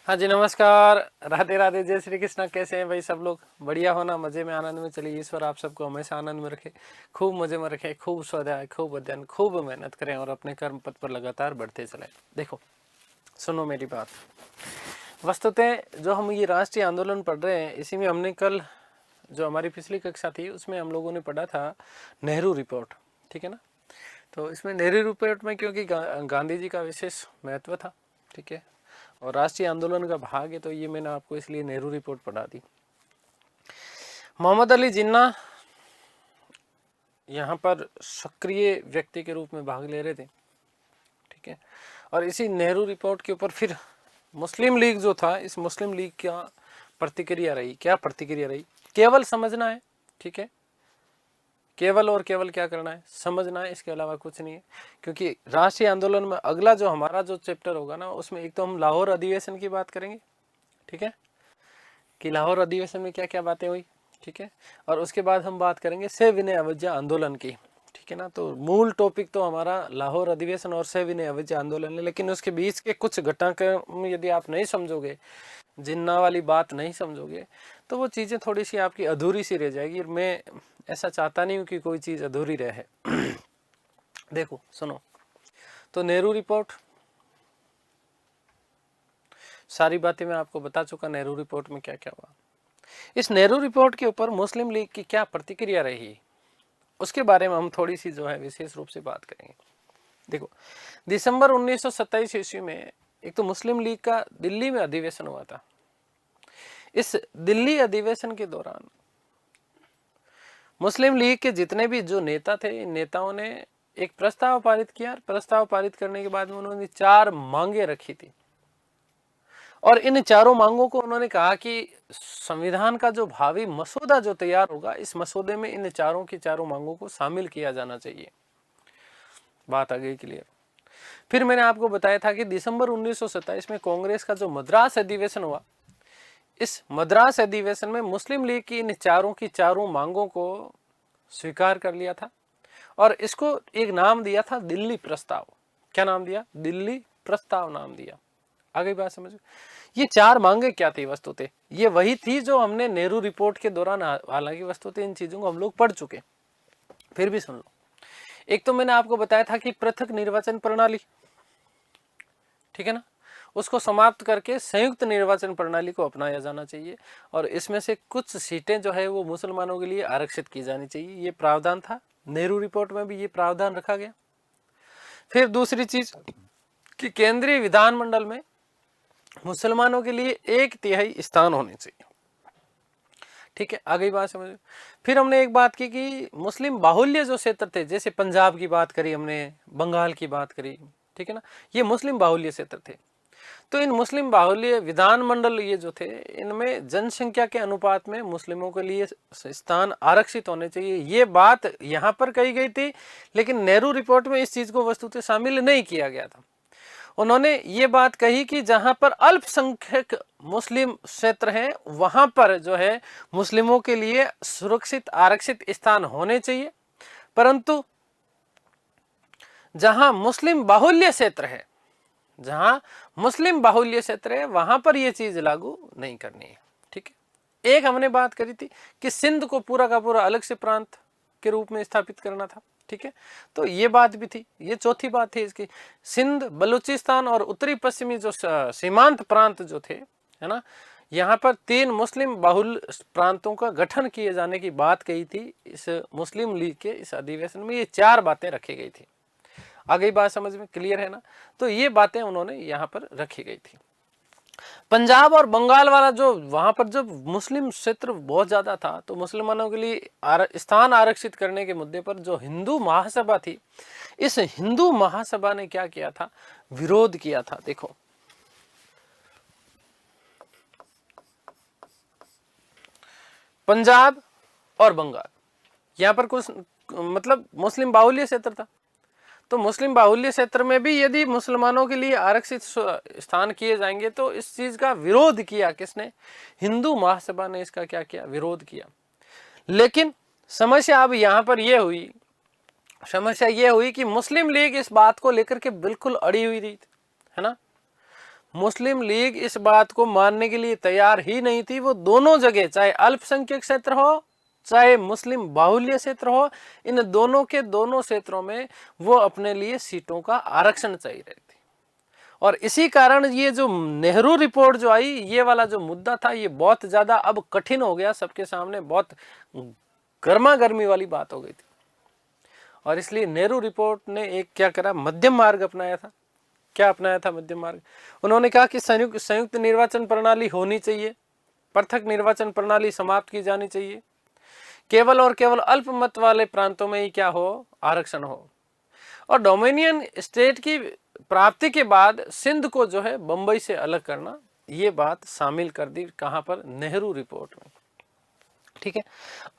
हाँ जी, नमस्कार। राधे राधे, जय श्री कृष्णा। कैसे हैं भाई सब लोग? बढ़िया हो ना? मजे में, आनंद में। चलिए, ईश्वर आप सबको हमेशा आनंद में रखे, खूब मजे में रखे, खूब स्वाध्याय, खूब अध्ययन, खूब मेहनत करें और अपने कर्म पथ पर लगातार बढ़ते चले। देखो, सुनो मेरी बात। वस्तुतः जो हम ये राष्ट्रीय आंदोलन पढ़ रहे हैं, इसी में हमने कल जो हमारी पिछली कक्षा थी उसमें हम लोगों ने पढ़ा था नेहरू रिपोर्ट। ठीक है ना? तो इसमें नेहरू रिपोर्ट में क्योंकि गांधी जी का विशेष महत्व था, ठीक है, और राष्ट्रीय आंदोलन का भाग है, तो ये मैंने आपको इसलिए नेहरू रिपोर्ट पढ़ा दी। मोहम्मद अली जिन्ना यहाँ पर सक्रिय व्यक्ति के रूप में भाग ले रहे थे, ठीक है, और इसी नेहरू रिपोर्ट के ऊपर फिर मुस्लिम लीग जो था, इस मुस्लिम लीग का प्रतिक्रिया रही। क्या प्रतिक्रिया रही? केवल समझना है, ठीक है, केवल और केवल क्या करना है? समझना है, इसके अलावा कुछ नहीं है। क्योंकि राष्ट्रीय आंदोलन में अगला जो हमारा जो चैप्टर होगा ना, उसमें एक तो हम लाहौर अधिवेशन की बात करेंगे, ठीक है, कि लाहौर अधिवेशन में क्या क्या बातें हुई, ठीक है, और उसके बाद हम बात करेंगे सविनय अवज्ञा आंदोलन की, ठीक है ना। तो मूल टॉपिक तो हमारा लाहौर अधिवेशन और सविनय अवज्ञा आंदोलन है, लेकिन उसके बीच के कुछ घटनाक्रम यदि आप नहीं समझोगे, जिन्ना वाली बात नहीं समझोगे, तो वो चीज़ें थोड़ी सी आपकी अधूरी सी रह जाएगी। और मैं ऐसा चाहता नहीं हूँ कि कोई चीज़ अधूरी रहे। देखो सुनो, तो नेहरू रिपोर्ट, सारी बातें मैं आपको बता चुका नेहरू रिपोर्ट में क्या क्या हुआ। इस नेहरू रिपोर्ट के ऊपर मुस्लिम लीग की क्या प्रतिक्रिया रही, उसके बारे में हम थोड़ी सी जो है विशेष रूप से बात करेंगे। देखो, दिसंबर 1927 ईस्वी में एक तो मुस्लिम लीग का दिल्ली में अधिवेशन हुआ था। इस दिल्ली अधिवेशन के दौरान मुस्लिम लीग के जितने भी जो नेता थे, इन नेताओं ने एक प्रस्ताव पारित किया। प्रस्ताव पारित करने के बाद में उन्होंने 4 मांगे रखी थी, और इन चारों मांगों को उन्होंने कहा कि संविधान का जो भावी मसौदा जो तैयार होगा, इस मसौदे में इन चारों की चारों मांगों को शामिल किया जाना चाहिए। बात आ गई क्लियर? फिर मैंने आपको बताया था कि दिसंबर 1927 में कांग्रेस का जो मद्रास अधिवेशन हुआ, इस मद्रास अधिवेशन में मुस्लिम लीग की इन चारों की चारों मांगों को स्वीकार कर लिया था, और इसको एक नाम दिया था दिल्ली प्रस्ताव। क्या नाम दिया? दिल्ली प्रस्ताव नाम दिया। आ गई बात समझ? ये 4 मांगे क्या थी वस्तुतः? ये वही थी जो हमने नेहरू रिपोर्ट के दौरान, हालांकि वस्तुतः इन चीजों को हम लोग पढ़ चुके, फिर भी सुन लो। एक तो मैंने आपको बताया था कि पृथक निर्वाचन प्रणाली, ठीक है ना, उसको समाप्त करके संयुक्त निर्वाचन प्रणाली को अपनाया जाना चाहिए, और इसमें से कुछ सीटें जो है वो मुसलमानों के लिए आरक्षित की जानी चाहिए। ये प्रावधान था, नेहरू रिपोर्ट में भी ये प्रावधान रखा गया। फिर दूसरी चीज कि केंद्रीय विधानमंडल में मुसलमानों के लिए 1/3 स्थान होने चाहिए, ठीक है। आ गई बात समझ? फिर हमने एक बात की कि मुस्लिम बाहुल्य जो क्षेत्र थे, जैसे पंजाब की बात करी हमने, बंगाल की बात करी, ठीक है ना, ये मुस्लिम बाहुल्य क्षेत्र थे। तो इन मुस्लिम बाहुल्य विधानमंडल ये जो थे, इनमें जनसंख्या के अनुपात में मुस्लिमों के लिए स्थान आरक्षित होने चाहिए। ये बात यहाँ पर कही गई थी, लेकिन नेहरू रिपोर्ट में इस चीज को वस्तुतः शामिल नहीं किया गया था। उन्होंने ये बात कही कि जहां पर अल्पसंख्यक मुस्लिम क्षेत्र हैं, वहां पर जो है मुस्लिमों के लिए सुरक्षित आरक्षित स्थान होने चाहिए, परंतु जहां मुस्लिम बाहुल्य क्षेत्र है, जहां मुस्लिम बाहुल्य क्षेत्र है, वहां पर यह चीज लागू नहीं करनी है, ठीक है। एक हमने बात करी थी कि सिंध को पूरा का पूरा अलग से प्रांत के रूप में स्थापित करना था, ठीक है, तो ये बात भी थी। ये चौथी बात थी इसकी, सिंध, बलूचिस्तान और उत्तरी पश्चिमी जो सीमांत प्रांत जो थे, है ना, यहाँ पर 3 मुस्लिम बाहुल प्रांतों का गठन किए जाने की बात कही थी इस मुस्लिम लीग के इस अधिवेशन में। ये 4 बातें रखी गई थी। आ गई बात समझ में? क्लियर है ना? तो ये बातें उन्होंने यहाँ पर रखी गई थी। पंजाब और बंगाल वाला जो वहां पर जब मुस्लिम क्षेत्र बहुत ज्यादा था, तो मुसलमानों के लिए स्थान आरक्षित करने के मुद्दे पर जो हिंदू महासभा थी, इस हिंदू महासभा ने क्या किया था? विरोध किया था। देखो, पंजाब और बंगाल, यहाँ पर कुछ मतलब मुस्लिम बाहुल्य क्षेत्र था, तो मुस्लिम बाहुल्य क्षेत्र में भी यदि मुसलमानों के लिए आरक्षित स्थान किए जाएंगे, तो इस चीज का विरोध किया किसने? हिंदू महासभा ने इसका क्या किया? विरोध किया। लेकिन समस्या अब यहां पर यह हुई, समस्या यह हुई कि मुस्लिम लीग इस बात को लेकर के बिल्कुल अड़ी हुई थी, है ना। मुस्लिम लीग इस बात को मानने के लिए तैयार ही नहीं थी। वो दोनों जगह, चाहे अल्पसंख्यक क्षेत्र हो चाहे मुस्लिम बाहुल्य क्षेत्र हो, इन दोनों के दोनों क्षेत्रों में वो अपने लिए सीटों का आरक्षण चाहिए रही थी। और इसी कारण ये जो नेहरू रिपोर्ट जो आई, ये वाला जो मुद्दा था, ये बहुत ज्यादा अब कठिन हो गया सबके सामने, बहुत गर्मा गर्मी वाली बात हो गई थी। और इसलिए नेहरू रिपोर्ट ने एक क्या करा, मध्यम मार्ग अपनाया था। क्या अपनाया था मध्यम मार्ग? उन्होंने कहा कि संयुक्त निर्वाचन प्रणाली होनी चाहिए, पृथक निर्वाचन प्रणाली समाप्त की जानी चाहिए, केवल और केवल अल्पमत वाले प्रांतों में ही क्या हो, आरक्षण हो। और डोमिनियन स्टेट की प्राप्ति के बाद सिंध को जो है बंबई से अलग करना, ये बात शामिल कर दी कहां पर, नेहरू रिपोर्ट में। ठीक है,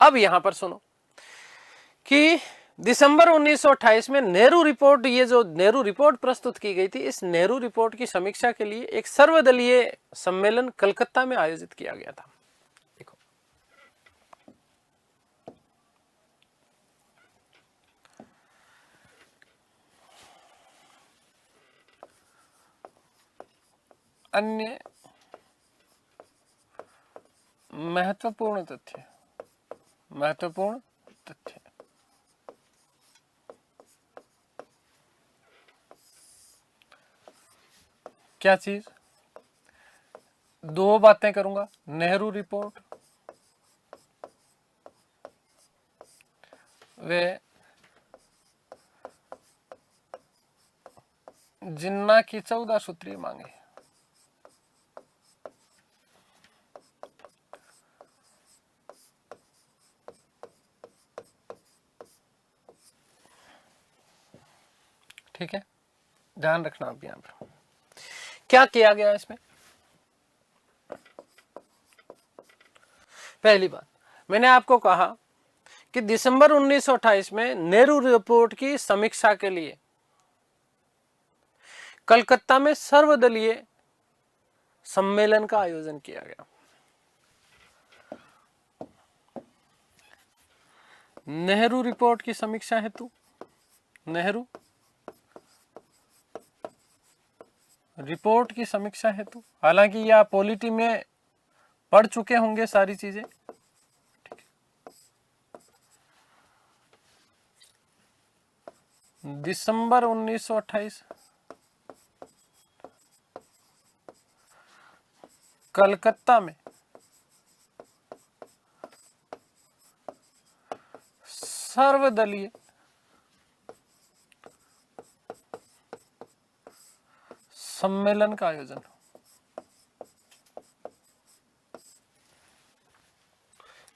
अब यहां पर सुनो कि दिसंबर 1928 में नेहरू रिपोर्ट, ये जो नेहरू रिपोर्ट प्रस्तुत की गई थी, इस नेहरू रिपोर्ट की समीक्षा के लिए एक सर्वदलीय सम्मेलन कलकत्ता में आयोजित किया गया था। देखो, अन्य महत्वपूर्ण तथ्य, क्या चीज? दो बातें करूंगा, नेहरू रिपोर्ट वे जिन्ना की 14 सूत्रीय मांगे। ठीक है, ध्यान रखना अब यहां पर क्या किया गया इसमें। पहली बात, मैंने आपको कहा कि दिसंबर 1928 में नेहरू रिपोर्ट की समीक्षा के लिए कलकत्ता में सर्वदलीय सम्मेलन का आयोजन किया गया। नेहरू रिपोर्ट की समीक्षा हेतु, नेहरू रिपोर्ट की समीक्षा हेतु, हालांकि यह पॉलिटी में पढ़ चुके होंगे सारी चीजें। दिसंबर 1928 कलकत्ता में सर्वदलीय सम्मेलन का आयोजन।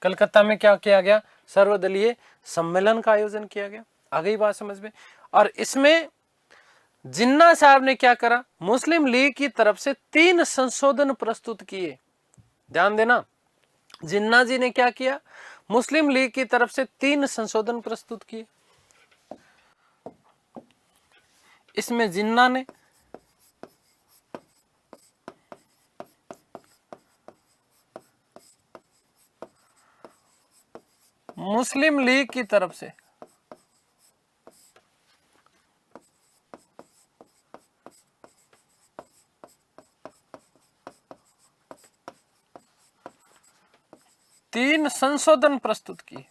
कलकत्ता में क्या किया गया? सर्वदलीय सम्मेलन का आयोजन किया गया। आ गई बात समझ में? और इसमें जिन्ना साहब ने क्या करा, मुस्लिम लीग की तरफ से 3 संशोधन प्रस्तुत किए। ध्यान देना, जिन्ना जी ने क्या किया, मुस्लिम लीग की तरफ से 3 संशोधन प्रस्तुत किए। इसमें जिन्ना ने मुस्लिम लीग की तरफ से तीन संशोधन प्रस्तुत किए।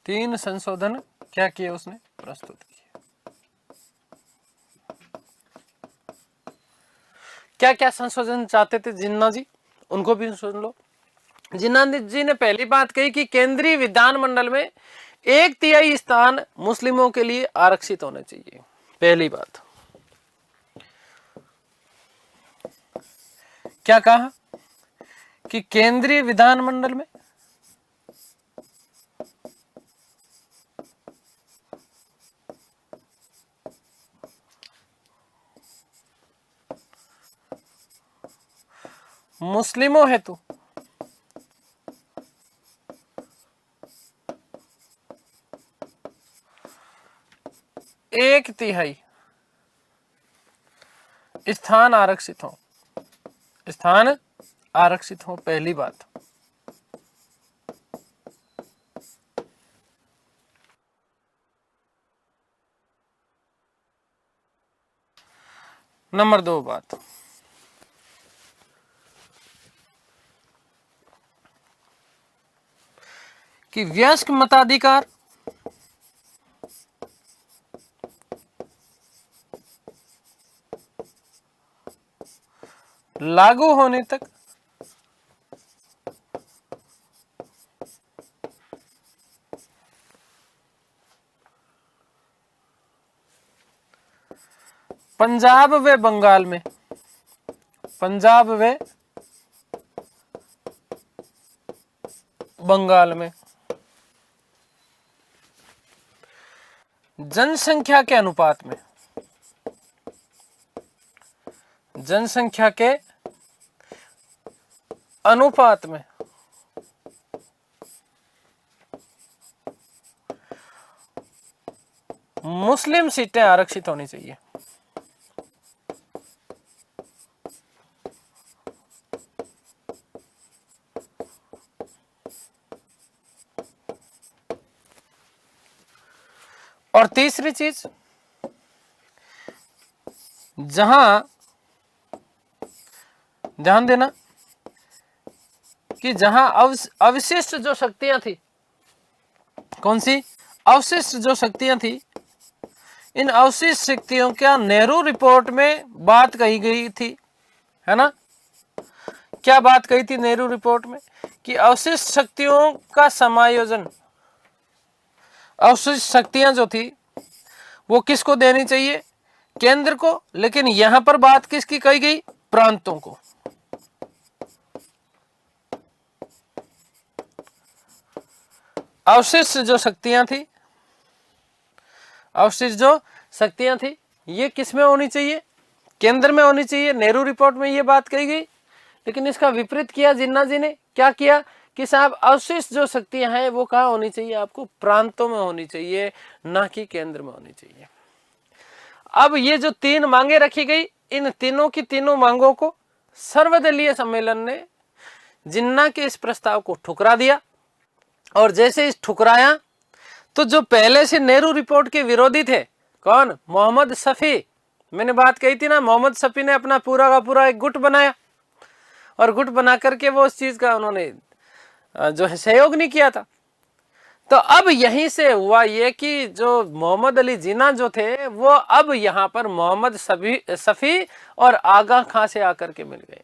तीन संशोधन क्या किए उसने? प्रस्तुत किए। क्या क्या संशोधन चाहते थे जिन्ना जी, उनको भी सुन लो। जिन्ना जी ने पहली बात कही कि केंद्रीय विधानमंडल में 1/3 स्थान मुस्लिमों के लिए आरक्षित होने चाहिए। पहली बात। क्या कहा कि केंद्रीय विधानमंडल में मुस्लिमों हेतु एक तिहाई स्थान आरक्षित हो, स्थान आरक्षित हो। पहली बात। नंबर 2 बात, कि वयस्क मताधिकार लागू होने तक पंजाब व बंगाल में, पंजाब व बंगाल में जनसंख्या के अनुपात में, जनसंख्या के अनुपात में मुस्लिम सीटें आरक्षित होनी चाहिए। और तीसरी चीज, जहां ध्यान देना कि जहां अवशिष्ट जो शक्तियां थी, कौन सी अवशिष्ट जो शक्तियां थी, इन अवशिष्ट शक्तियों का नेहरू रिपोर्ट में बात कही गई थी, है ना। क्या बात कही थी नेहरू रिपोर्ट में? कि अवशिष्ट शक्तियों का समायोजन, अवशिष्ट शक्तियां जो थी वो किसको देनी चाहिए? केंद्र को। लेकिन यहां पर बात किसकी कही गई? प्रांतों को। अवशिष्ट जो शक्तियां थी, अवशिष्ट जो शक्तियां थी, ये किस में होनी चाहिए? केंद्र में होनी चाहिए। नेहरू रिपोर्ट में ये बात कही गई। लेकिन इसका विपरीत किया जिन्ना जी ने। क्या किया कि साहब अवशिष्ट जो शक्तियां हैं वो कहाँ होनी चाहिए? आपको प्रांतों में होनी चाहिए, ना कि केंद्र में होनी चाहिए। अब ये जो 3 मांगे रखी गई, इन तीनों की तीनों मांगों को सर्वदलीय सम्मेलन ने जिन्ना के इस प्रस्ताव को ठुकरा दिया। और जैसे इस ठुकराया तो जो पहले से नेहरू रिपोर्ट के विरोधी थे, कौन? मोहम्मद शफी। मैंने बात कही थी ना, मोहम्मद शफी ने अपना पूरा का पूरा एक गुट बनाया और गुट बना करके वो उस चीज का उन्होंने जो है सहयोग नहीं किया था। तो अब यहीं से हुआ ये कि जो मोहम्मद अली जिन्ना जो थे वो अब यहां पर मोहम्मद शफी और आगा खां से आकर के मिल गए।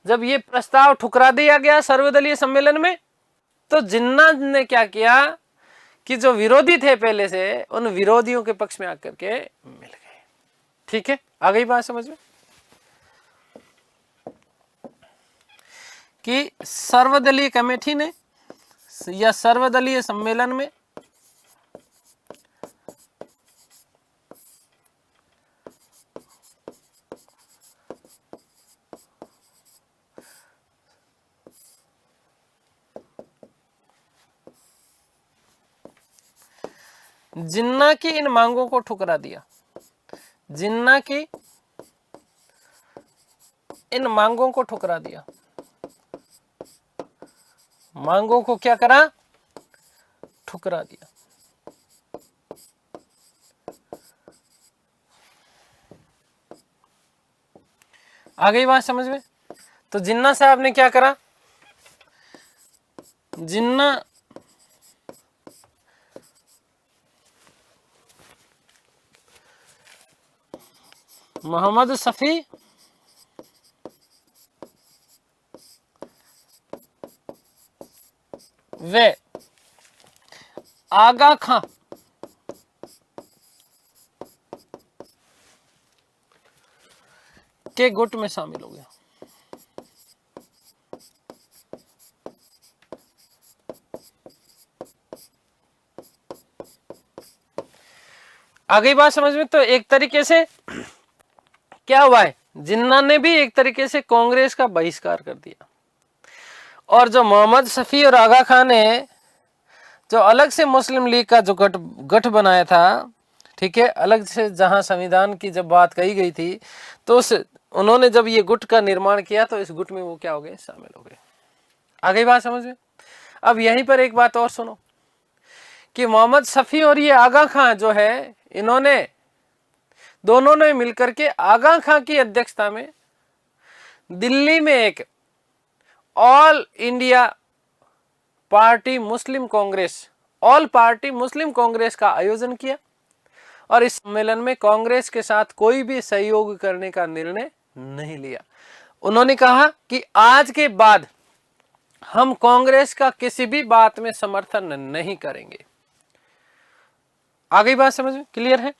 जब ये प्रस्ताव ठुकरा दिया गया सर्वदलीय सम्मेलन में, तो जिन्ना ने क्या किया कि जो विरोधी थे पहले से, उन विरोधियों के पक्ष में आकर के मिल गए। ठीक है, आ गई बात समझ में? कि सर्वदलीय कमेटी ने या सर्वदलीय सम्मेलन में जिन्ना की इन मांगों को ठुकरा दिया। जिन्ना की इन मांगों को ठुकरा दिया। मांगों को क्या करा? ठुकरा दिया। आ गई बात समझ में? तो जिन्ना साहब ने क्या करा? जिन्ना मोहम्मद शफी वे आगा खां के गुट में शामिल हो गया। आ गई बात समझ में? तो एक तरीके से क्या हुआ है, जिन्ना ने भी एक तरीके से कांग्रेस का बहिष्कार कर दिया। और जो मोहम्मद शफी और आगा खान ने जो अलग से मुस्लिम लीग का जो गठ बनाया था, ठीक है, अलग से, जहां संविधान की जब बात कही गई थी, तो उन्होंने जब ये गुट का निर्माण किया तो इस गुट में वो क्या हो गए? शामिल हो गए। आ गई बात समझ में? अब यहीं पर एक बात और सुनो कि मोहम्मद शफी और ये आगा खान जो है, इन्होंने दोनों ने मिलकर के आगा खां की अध्यक्षता में दिल्ली में एक ऑल इंडिया पार्टी मुस्लिम कांग्रेस, ऑल पार्टी मुस्लिम कांग्रेस का आयोजन किया और इस सम्मेलन में कांग्रेस के साथ कोई भी सहयोग करने का निर्णय नहीं लिया। उन्होंने कहा कि आज के बाद हम कांग्रेस का किसी भी बात में समर्थन नहीं करेंगे। आ गई बात समझ में? क्लियर है?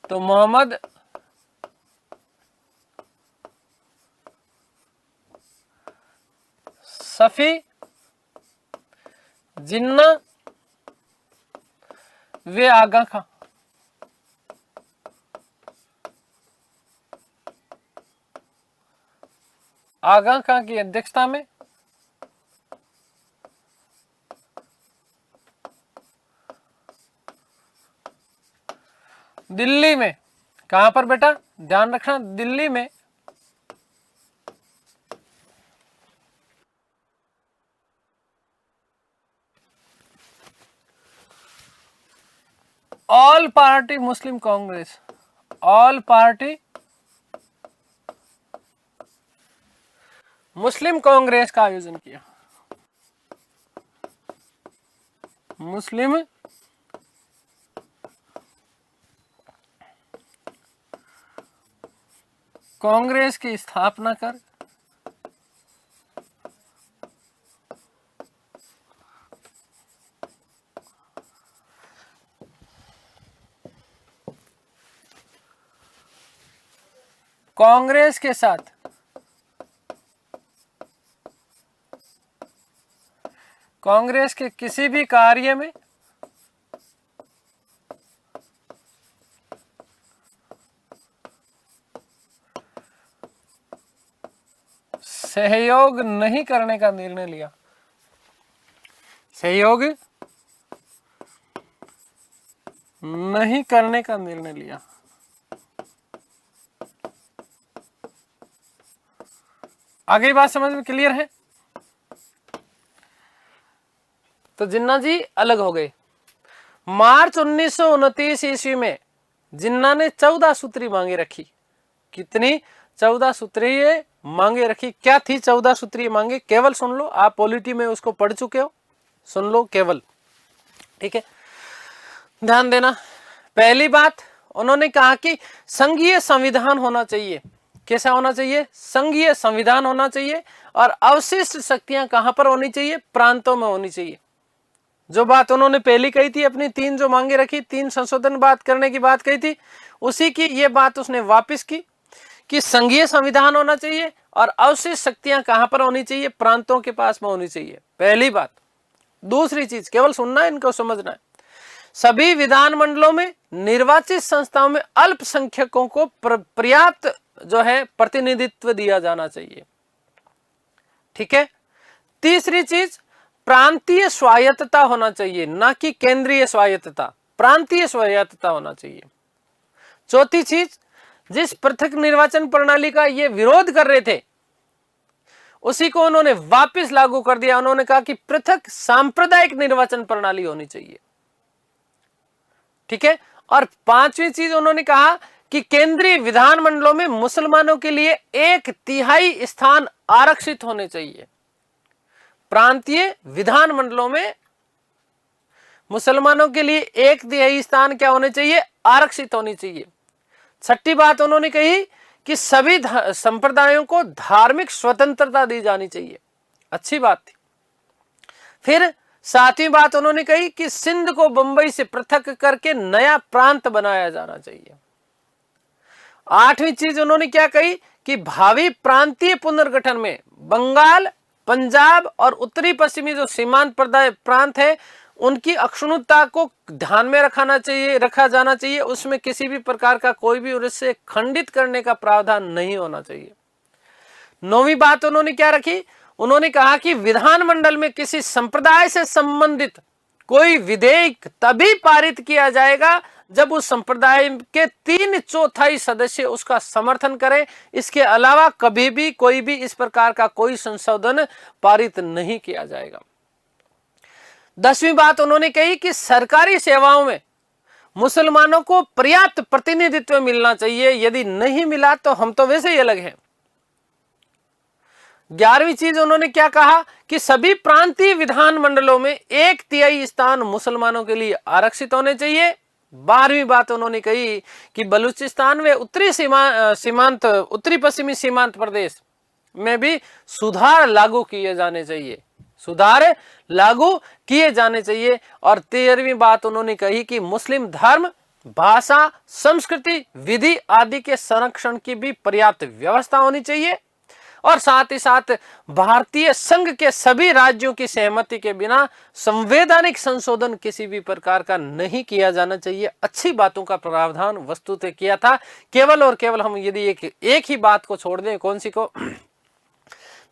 तो मोहम्मद शफी, जिन्ना वे आगा खां, आगा खां की अध्यक्षता में दिल्ली में, कहां पर बेटा ध्यान रखना, दिल्ली में ऑल पार्टी मुस्लिम कांग्रेस, ऑल पार्टी मुस्लिम कांग्रेस का आयोजन किया। मुस्लिम कांग्रेस की स्थापना कर कांग्रेस के साथ कांग्रेस के किसी भी कार्य में सहयोग नहीं करने का निर्णय लिया। सहयोग नहीं करने का निर्णय लिया। आगे बात समझ में क्लियर है? तो जिन्ना जी अलग हो गए। मार्च 1929 ईस्वी में जिन्ना ने 14 सूत्री मांगे रखी। कितनी? 14 सूत्रीय मांगे रखी। क्या थी 14 सूत्रीय मांगे? केवल सुन लो, आप पॉलिटी में उसको पढ़ चुके हो, सुन लो केवल, ठीक है, ध्यान देना। पहली बात उन्होंने कहा कि संघीय संविधान होना चाहिए। कैसा होना चाहिए? संघीय संविधान होना चाहिए। और अवशिष्ट शक्तियां कहां पर होनी चाहिए? प्रांतों में होनी चाहिए। जो बात उन्होंने पहली कही थी, अपनी 3 जो मांगे रखी, 3 संशोधन बात करने की बात कही थी, उसी की ये बात उसने वापस की कि संघीय संविधान होना चाहिए और अवशिष्ट शक्तियां कहां पर होनी चाहिए? प्रांतों के पास में होनी चाहिए। पहली बात। दूसरी चीज, केवल सुनना है, इनको समझना है। सभी विधान मंडलों में निर्वाचित संस्थाओं में अल्पसंख्यकों को पर्याप्त जो है प्रतिनिधित्व दिया जाना चाहिए, ठीक है। तीसरी चीज, प्रांतीय स्वायत्तता होना चाहिए, ना कि केंद्रीय स्वायत्तता, प्रांतीय स्वायत्तता होना चाहिए। चौथी चीज, जिस पृथक निर्वाचन प्रणाली का ये विरोध कर रहे थे उसी को उन्होंने वापस लागू कर दिया। उन्होंने कहा कि पृथक सांप्रदायिक निर्वाचन प्रणाली होनी चाहिए, ठीक है। और पांचवी चीज उन्होंने कहा कि केंद्रीय विधानमंडलों में मुसलमानों के लिए 1/3 स्थान आरक्षित होने चाहिए। प्रांतीय विधानमंडलों में मुसलमानों के लिए 1/3 स्थान क्या होने चाहिए? आरक्षित होनी चाहिए। छठी बात उन्होंने कही कि सभी संप्रदायों को धार्मिक स्वतंत्रता दी जानी चाहिए। अच्छी बात थी। फिर 7वीं बात उन्होंने कही कि सिंध को बंबई से पृथक करके नया प्रांत बनाया जाना चाहिए। 8वीं चीज उन्होंने क्या कही कि भावी प्रांतीय पुनर्गठन में बंगाल, पंजाब और उत्तरी पश्चिमी जो सीमांत प्रांत है उनकी अक्षुण्णता को ध्यान में रखा जाना चाहिए। उसमें किसी भी प्रकार का कोई भी उससे खंडित करने का प्रावधान नहीं होना चाहिए। 9वीं बात उन्होंने क्या रखी? उन्होंने कहा कि विधानमंडल में किसी संप्रदाय से संबंधित कोई विधेयक तभी पारित किया जाएगा जब उस संप्रदाय के 3/4 सदस्य उसका समर्थन करें। इसके अलावा कभी भी कोई भी इस प्रकार का कोई संशोधन पारित नहीं किया जाएगा। 10वीं बात उन्होंने कही कि सरकारी सेवाओं में मुसलमानों को पर्याप्त प्रतिनिधित्व मिलना चाहिए, यदि नहीं मिला तो हम तो वैसे ही अलग हैं। 11वीं चीज उन्होंने क्या कहा कि सभी प्रांतीय विधान मंडलों में 1/3 स्थान मुसलमानों के लिए आरक्षित होने चाहिए। 12वीं बात उन्होंने कही कि बलूचिस्तान व उत्तरी पश्चिमी सीमांत प्रदेश में भी सुधार लागू किए जाने चाहिए, सुधार लागू किए जाने चाहिए। और 13वीं बात उन्होंने कही कि मुस्लिम धर्म, भाषा, संस्कृति, विधि आदि के संरक्षण की भी पर्याप्त व्यवस्था होनी चाहिए। और साथ ही साथ भारतीय संघ के सभी राज्यों की सहमति के बिना संवैधानिक संशोधन किसी भी प्रकार का नहीं किया जाना चाहिए। अच्छी बातों का प्रावधान वस्तुतः किया था। केवल और केवल हम यदि एक ही बात को छोड़ दें, कौन सी को,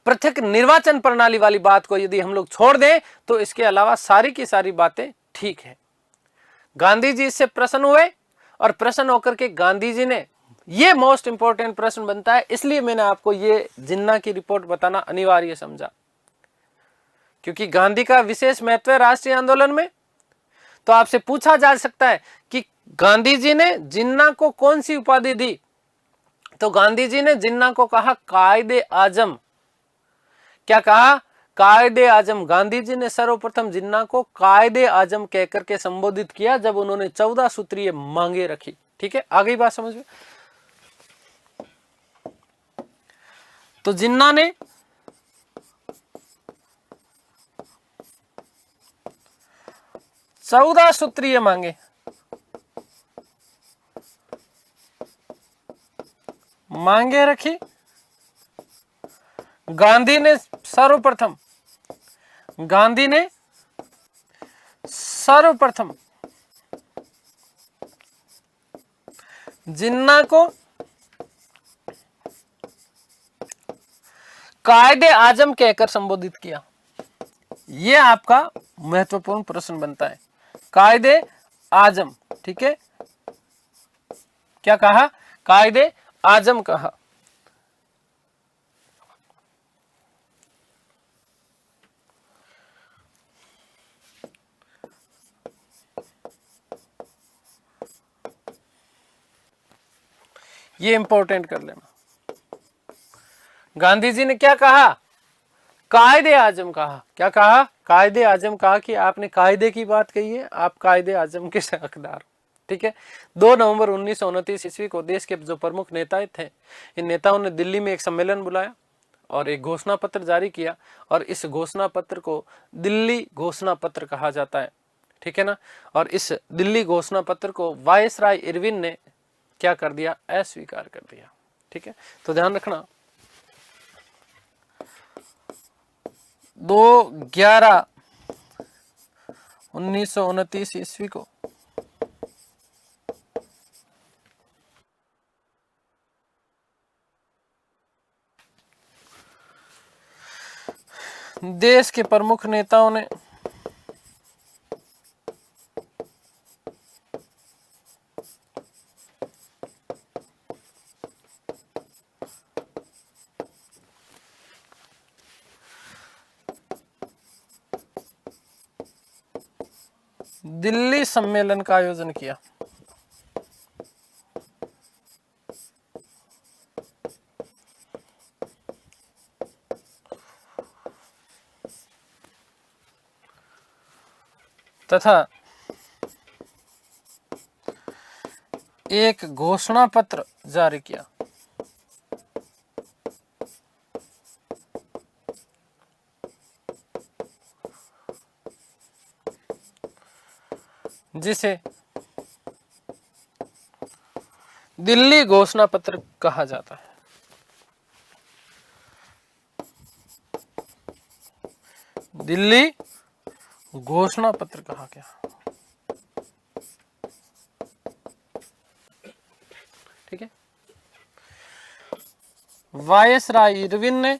पृथक निर्वाचन प्रणाली वाली बात को यदि हम लोग छोड़ दें तो इसके अलावा सारी की सारी बातें ठीक है। गांधी जी इससे प्रसन्न हुए और प्रसन्न होकर के गांधी जी ने, ये मोस्ट इंपॉर्टेंट प्रश्न बनता है, इसलिए मैंने आपको ये जिन्ना की रिपोर्ट बताना अनिवार्य समझा, क्योंकि गांधी का विशेष महत्व है राष्ट्रीय आंदोलन में। तो आपसे पूछा जा सकता है कि गांधी जी ने जिन्ना को कौन सी उपाधि दी, तो गांधी जी ने जिन्ना को कहा कायदे आजम। क्या कहा? कायदे आजम। गांधी जी ने सर्वप्रथम जिन्ना को कायदे आजम कहकर के संबोधित किया जब उन्होंने 14 सूत्रीय मांगे रखी। ठीक है, आ गई बात समझ में? तो जिन्ना ने चौदह सूत्रीय मांगे रखी। गांधी ने सर्वप्रथम जिन्ना को कायदे आजम कहकर संबोधित किया। यह आपका महत्वपूर्ण प्रश्न बनता है। कायदे आजम, ठीक है, क्या कहा? कायदे आजम कहा। ये इंपॉर्टेंट कर लेना। गांधी जी ने क्या कहा? कायदे आजम कहा। क्या कहा? कायदे आजम कहा कि आपने कायदे की बात कही है, आप कायदे आजम के हकदार हो। ठीक है। 2 नवंबर 1929 ईस्वी को देश के जो प्रमुख नेता थे, इन नेताओं ने दिल्ली में एक सम्मेलन बुलाया और एक घोषणा पत्र जारी किया, और इस घोषणा पत्र को दिल्ली घोषणा पत्र कहा जाता है। ठीक है ना। और इस दिल्ली घोषणा पत्र को वायसराय इरविन ने क्या कर दिया? अस्वीकार कर दिया। ठीक है, तो ध्यान रखना। 2/11/1929 ईस्वी को देश के प्रमुख नेताओं ने दिल्ली सम्मेलन का आयोजन किया। तथा एक घोषणा पत्र जारी किया। जिसे दिल्ली घोषणा पत्र कहा जाता है। दिल्ली घोषणा पत्र कहा गया। ठीक है। वायसराय इरविन ने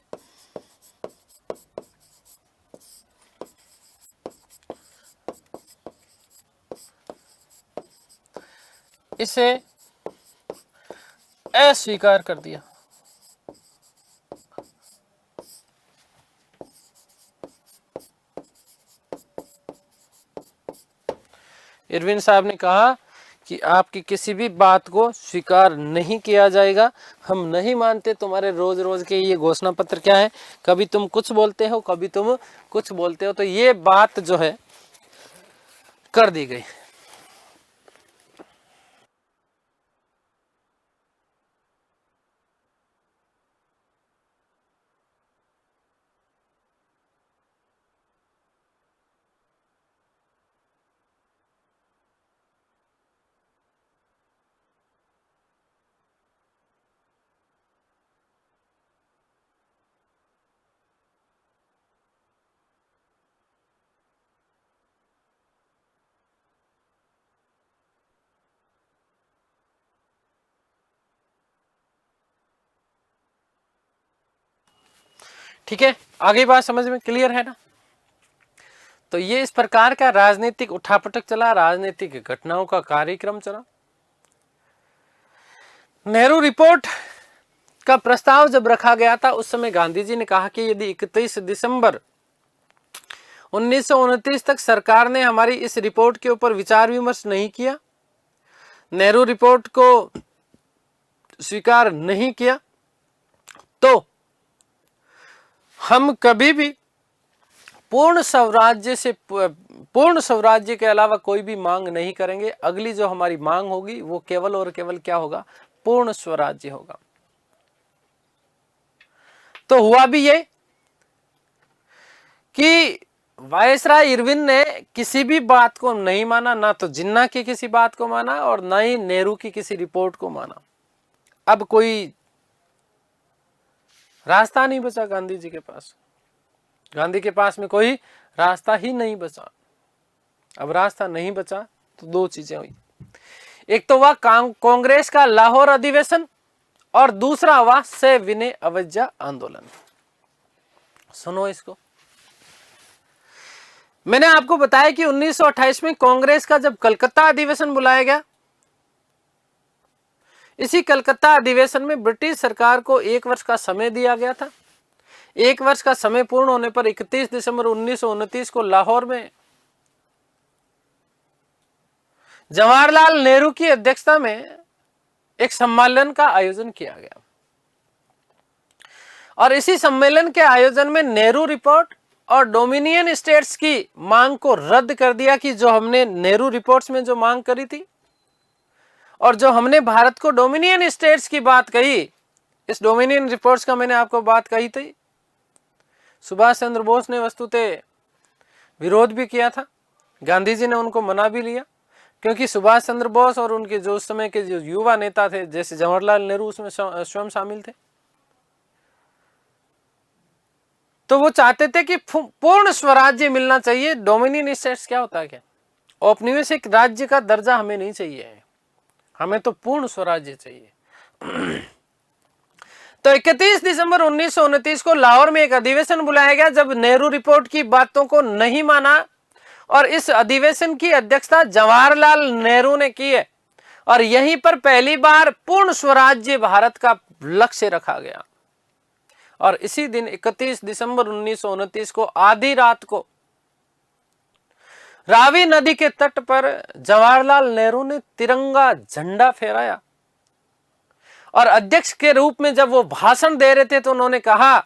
इसे अस्वीकार कर दिया। इरविन साहब ने कहा कि आपकी किसी भी बात को स्वीकार नहीं किया जाएगा, हम नहीं मानते तुम्हारे रोज रोज के ये घोषणा पत्र क्या है, कभी तुम कुछ बोलते हो कभी तुम कुछ बोलते हो। तो ये बात जो है कर दी गई। ठीक है, आगे बात समझ में क्लियर है ना। तो ये इस प्रकार का राजनीतिक उठापटक चला, राजनीतिक घटनाओं का कार्यक्रम चला। नेहरू रिपोर्ट का प्रस्ताव जब रखा गया था उस समय गांधी जी ने कहा कि यदि 31 दिसंबर 1929 तक सरकार ने हमारी इस रिपोर्ट के ऊपर विचार विमर्श नहीं किया, नेहरू रिपोर्ट को स्वीकार नहीं किया, तो हम कभी भी पूर्ण स्वराज्य के अलावा कोई भी मांग नहीं करेंगे। अगली जो हमारी मांग होगी वो केवल और केवल क्या होगा, पूर्ण स्वराज्य होगा। तो हुआ भी ये कि वायसराय इरविन ने किसी भी बात को नहीं माना, ना तो जिन्ना की किसी बात को माना और ना ही नेहरू की किसी रिपोर्ट को माना। अब कोई रास्ता नहीं बचा गांधी जी के पास, गांधी के पास में कोई रास्ता ही नहीं बचा। अब रास्ता नहीं बचा तो दो चीजें हुई, एक तो वह कांग्रेस का लाहौर अधिवेशन और दूसरा हुआ सविनय अवज्ञा आंदोलन। सुनो इसको, मैंने आपको बताया कि 1928 में कांग्रेस का जब कलकत्ता अधिवेशन बुलाया गया, इसी कलकत्ता अधिवेशन में ब्रिटिश सरकार को 1 वर्ष का समय दिया गया था। 1 वर्ष का समय पूर्ण होने पर 31 दिसंबर 1929 को लाहौर में जवाहरलाल नेहरू की अध्यक्षता में एक सम्मेलन का आयोजन किया गया और इसी सम्मेलन के आयोजन में नेहरू रिपोर्ट और डोमिनियन स्टेट्स की मांग को रद्द कर दिया कि जो हमने नेहरू रिपोर्ट्स में जो मांग करी थी और जो हमने भारत को डोमिनियन स्टेट्स की बात कही, इस डोमिनियन रिपोर्ट्स का मैंने आपको बात कही थी। सुभाष चंद्र बोस ने वस्तुतः विरोध भी किया था, गांधी जी ने उनको मना भी लिया, क्योंकि सुभाष चंद्र बोस और उनके जो उस समय के जो युवा नेता थे जैसे जवाहरलाल नेहरू उसमें स्वयं शामिल थे। तो वो चाहते थे कि पूर्ण स्वराज्य मिलना चाहिए। डोमिनियन स्टेट्स क्या होता है, क्या औपनिवेशिक राज्य का दर्जा हमें नहीं चाहिए, हमें तो पूर्ण स्वराज्य चाहिए। तो 31 दिसंबर 1929 को लाहौर में एक अधिवेशन बुलाया गया जब नेहरू रिपोर्ट की बातों को नहीं माना और इस अधिवेशन की अध्यक्षता जवाहरलाल नेहरू ने की है और यहीं पर पहली बार पूर्ण स्वराज्य भारत का लक्ष्य रखा गया। और इसी दिन 31 दिसंबर 1929 को आधी रात को रावी नदी के तट पर जवाहरलाल नेहरू ने तिरंगा झंडा फहराया और अध्यक्ष के रूप में जब वो भाषण दे रहे थे तो उन्होंने कहा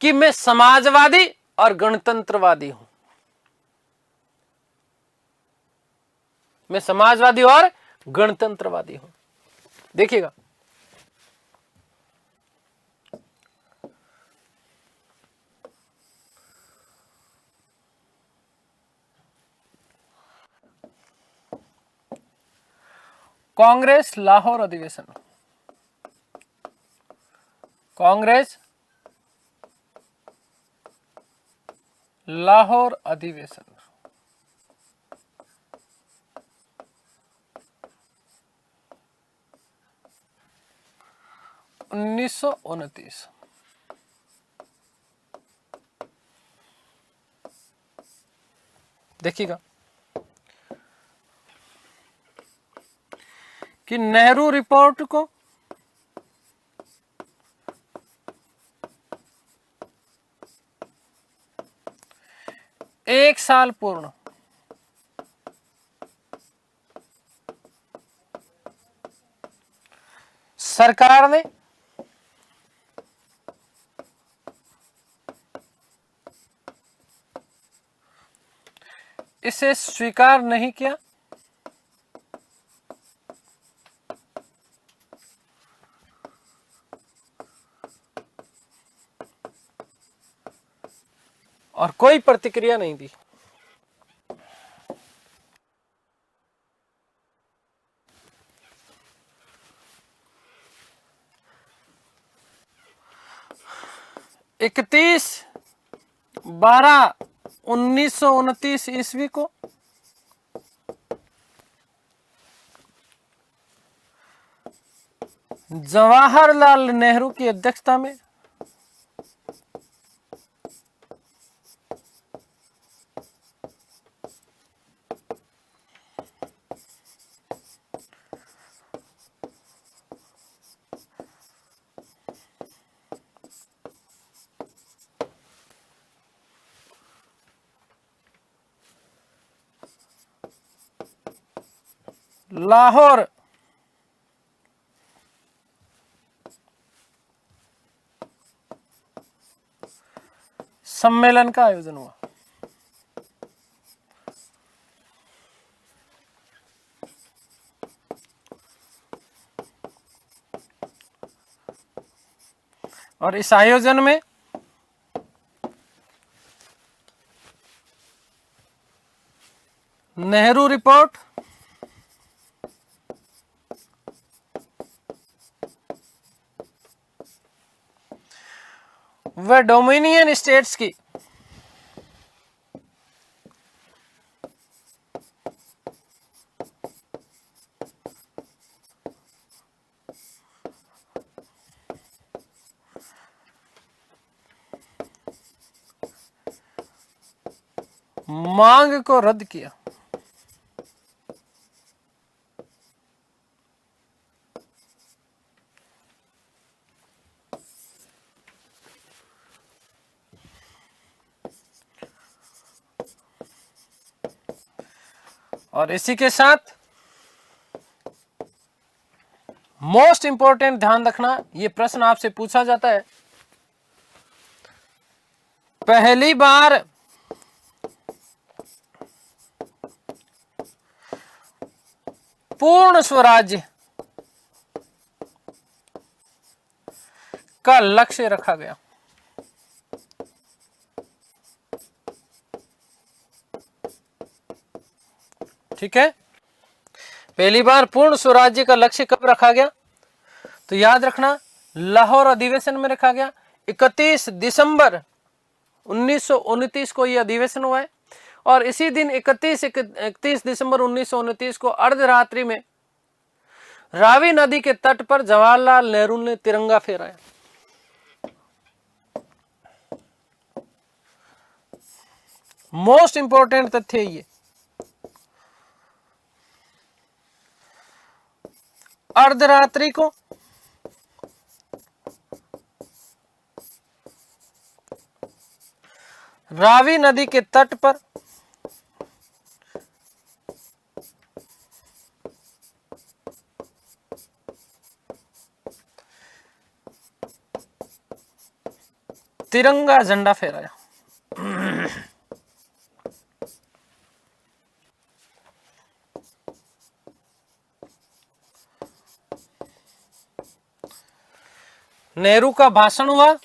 कि मैं समाजवादी और गणतंत्रवादी हूं, मैं समाजवादी और गणतंत्रवादी हूं। देखिएगा, कांग्रेस लाहौर अधिवेशन, कांग्रेस लाहौर अधिवेशन 1929। देखिएगा कि नेहरू रिपोर्ट को एक साल पूर्ण सरकार ने इसे स्वीकार नहीं किया। और कोई प्रतिक्रिया नहीं दी। इकतीस 12/1929 ईस्वी को जवाहरलाल नेहरू की अध्यक्षता में लाहौर सम्मेलन का आयोजन हुआ। और इस आयोजन में नेहरू रिपोर्ट, व डोमिनियन स्टेट्स की मांग को रद्द किया। और इसी के साथ मोस्ट इंपॉर्टेंट ध्यान रखना, यह प्रश्न आपसे पूछा जाता है, पहली बार पूर्ण स्वराज्य का लक्ष्य रखा गया। ठीक है, पहली बार पूर्ण स्वराज्य का लक्ष्य कब रखा गया? तो याद रखना, लाहौर अधिवेशन में रखा गया। 31 दिसंबर 1929 को यह अधिवेशन हुआ है। और इसी दिन 31 दिसंबर 1929 को अर्धरात्रि में रावी नदी के तट पर जवाहरलाल नेहरू ने तिरंगा फहराया। मोस्ट इंपॉर्टेंट तथ्य ये, अर्धरात्रि को रावी नदी के तट पर तिरंगा झंडा फहराया। नेहरू का भाषण हुआ।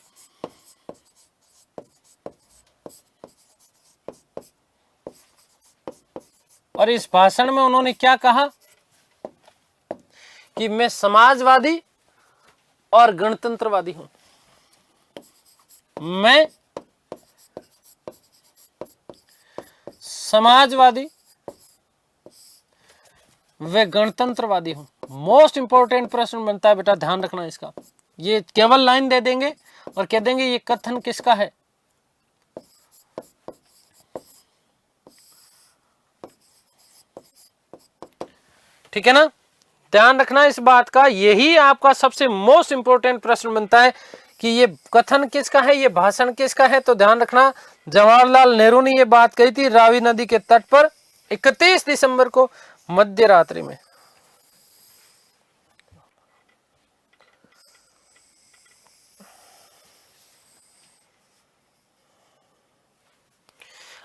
और इस भाषण में उन्होंने क्या कहा कि मैं समाजवादी और गणतंत्रवादी हूं। मैं समाजवादी व गणतंत्रवादी हूं। मोस्ट इंपॉर्टेंट प्रश्न बनता है बेटा, ध्यान रखना इसका। ये केवल लाइन दे देंगे और कह देंगे ये कथन किसका है। ठीक है ना, ध्यान रखना इस बात का। यही आपका सबसे मोस्ट इंपॉर्टेंट प्रश्न बनता है कि ये कथन किसका है, ये भाषण किसका है। तो ध्यान रखना, जवाहरलाल नेहरू ने ये बात कही थी रावी नदी के तट पर 31 दिसंबर को मध्य रात्रि में।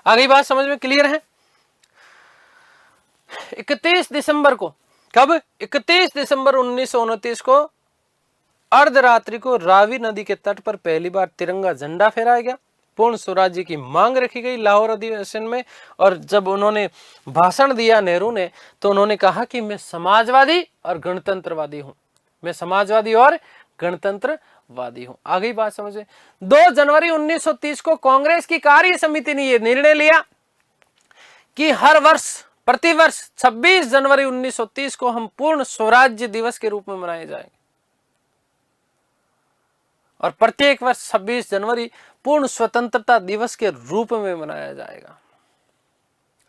आगे बात समझ में क्लियर है? 31 दिसंबर को, कब? 31 दिसंबर 1929 को अर्धरात्रि को रावी नदी के तट पर पहली बार तिरंगा झंडा फहराया गया। पूर्ण स्वराज्य की मांग रखी गई लाहौर अधिवेशन में। और जब उन्होंने भाषण दिया नेहरू ने, तो उन्होंने कहा कि मैं समाजवादी और गणतंत्रवादी हूं, मैं समाजवादी और गणतंत्रवादी हूं। आगे बात समझे। 2 जनवरी 1930 को कांग्रेस की कार्य समिति ने यह निर्णय लिया कि हर वर्ष, प्रतिवर्ष 26 जनवरी 1930 को हम पूर्ण स्वराज्य दिवस के रूप में मनाए जाएंगे और प्रत्येक वर्ष 26 जनवरी पूर्ण स्वतंत्रता दिवस के रूप में मनाया जाएगा।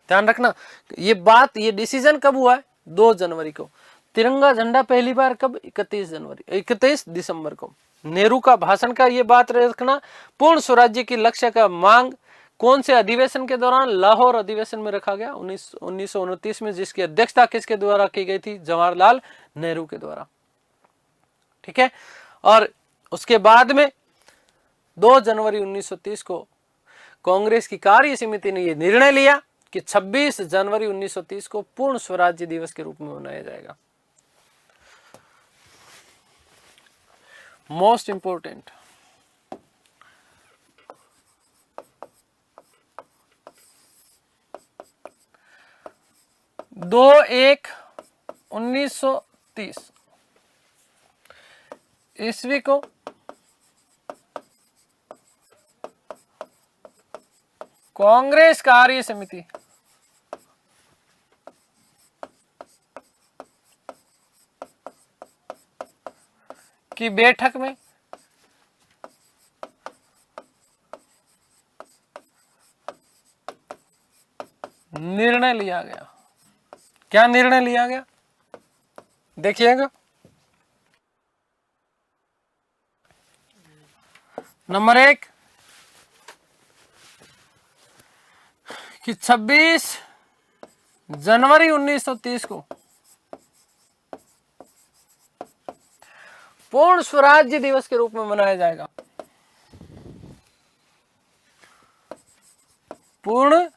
ध्यान रखना, ये बात, ये डिसीजन कब हुआ है? 2 जनवरी को। तिरंगा झंडा पहली बार कब? 31 दिसंबर को। नेहरू का भाषण का ये बात रखना, पूर्ण स्वराज्य की लक्ष्य का मांग कौन से अधिवेशन के दौरान? लाहौर अधिवेशन में रखा गया 1929 में, जिसकी अध्यक्षता किसके द्वारा की गई थी? जवाहरलाल नेहरू के द्वारा। ठीक है। और उसके बाद में 2 जनवरी 1930 को कांग्रेस की कार्य समिति ने यह निर्णय लिया कि 26 जनवरी 1930 को पूर्ण स्वराज्य दिवस के रूप में मनाया जाएगा। मोस्ट इंपोर्टेंट, दो 1/1930 ईस्वी को कांग्रेस कार्य समिति की बैठक में निर्णय लिया गया। क्या निर्णय लिया गया? देखिएगा। नंबर 1 कि 26 जनवरी 1930 को पूर्ण स्वराज्य दिवस के रूप में मनाया जाएगा। पूर्ण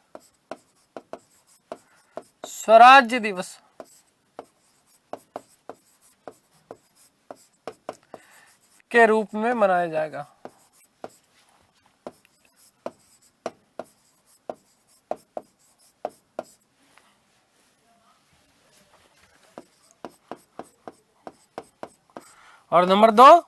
स्वराज्य दिवस के रूप में मनाया जाएगा। और नंबर 2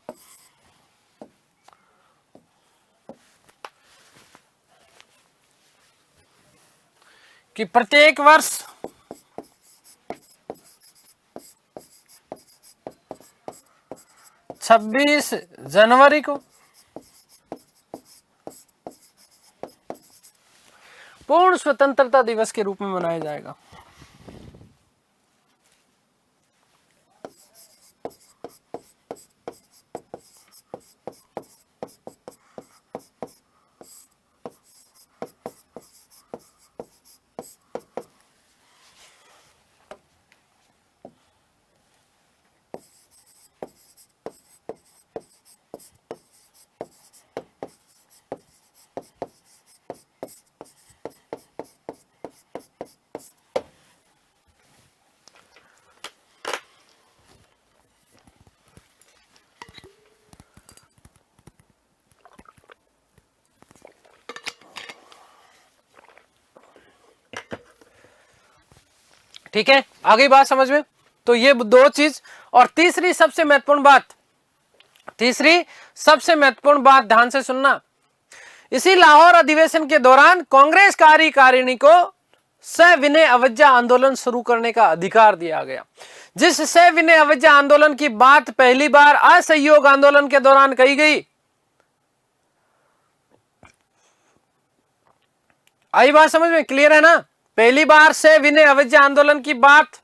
कि प्रत्येक वर्ष 26 जनवरी को पूर्ण स्वतंत्रता दिवस के रूप में मनाया जाएगा। ठीक है, आगे बात समझ में। तो ये 2 चीज। और तीसरी सबसे महत्वपूर्ण बात ध्यान से सुनना। इसी लाहौर अधिवेशन के दौरान कांग्रेस कार्यकारिणी को सविनय अवज्ञा आंदोलन शुरू करने का अधिकार दिया गया। जिस सविनय अवज्ञा आंदोलन की बात पहली बार असहयोग आंदोलन के दौरान कही गई। आई बात समझ में? क्लियर है ना? पहली बार सविनय अवज्ञा आंदोलन की बात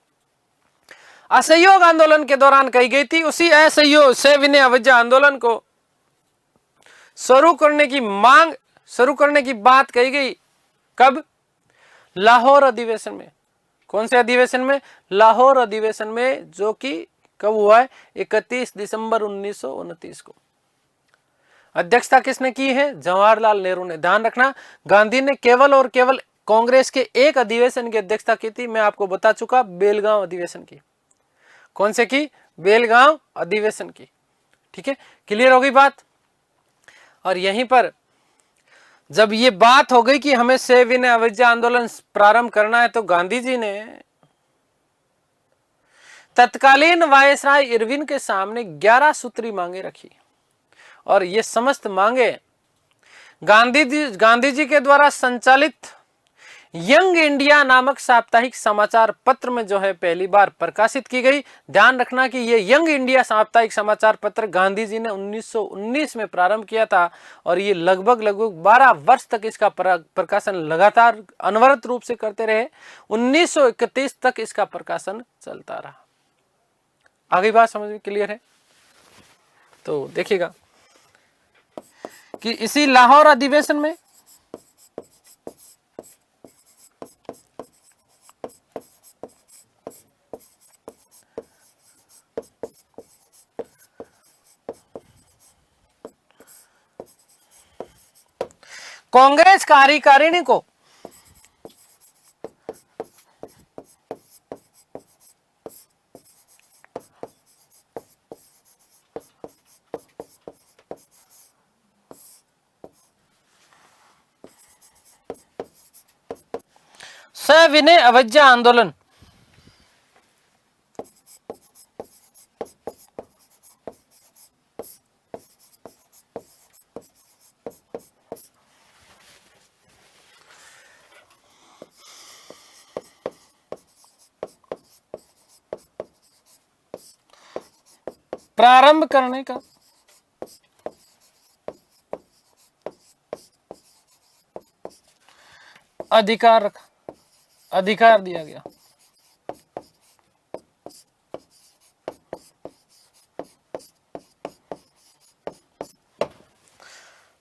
असहयोग आंदोलन के दौरान कही गई थी। उसी असहयोग सविनय अवज्ञा आंदोलन को शुरू करने की बात कही गई। कब? लाहौर अधिवेशन में। कौन से अधिवेशन में? लाहौर अधिवेशन में, जो कि कब हुआ है? 31 दिसंबर 1929 को। अध्यक्षता किसने की है? जवाहरलाल नेहरू ने। ध्यान रखना, गांधी ने केवल और केवल कांग्रेस के एक अधिवेशन की अध्यक्षता की थी, मैं आपको बता चुका, बेलगांव अधिवेशन की। कौन से की? बेलगांव अधिवेशन की। ठीक है, क्लियर हो गई बात। और यहीं पर जब ये बात हो गई कि हमें सविनय अवज्ञा आंदोलन प्रारंभ करना है, तो गांधी जी ने तत्कालीन वायसराय इरविन के सामने 11 सूत्री मांगे रखी। और ये समस्त मांगे गांधी जी के द्वारा संचालित यंग इंडिया नामक साप्ताहिक समाचार पत्र में जो है पहली बार प्रकाशित की गई। ध्यान रखना कि ये यंग इंडिया साप्ताहिक समाचार पत्र गांधी जी ने 1919 में प्रारंभ किया था और ये लगभग 12 वर्ष तक इसका प्रकाशन लगातार अनवरत रूप से करते रहे। 1931 तक इसका प्रकाशन चलता रहा। आगे बात समझ में क्लियर है? तो देखिएगा कि इसी लाहौर अधिवेशन में कांग्रेस कार्यकारिणी को सविनय अवज्ञा आंदोलन प्रारंभ करने का अधिकार दिया गया।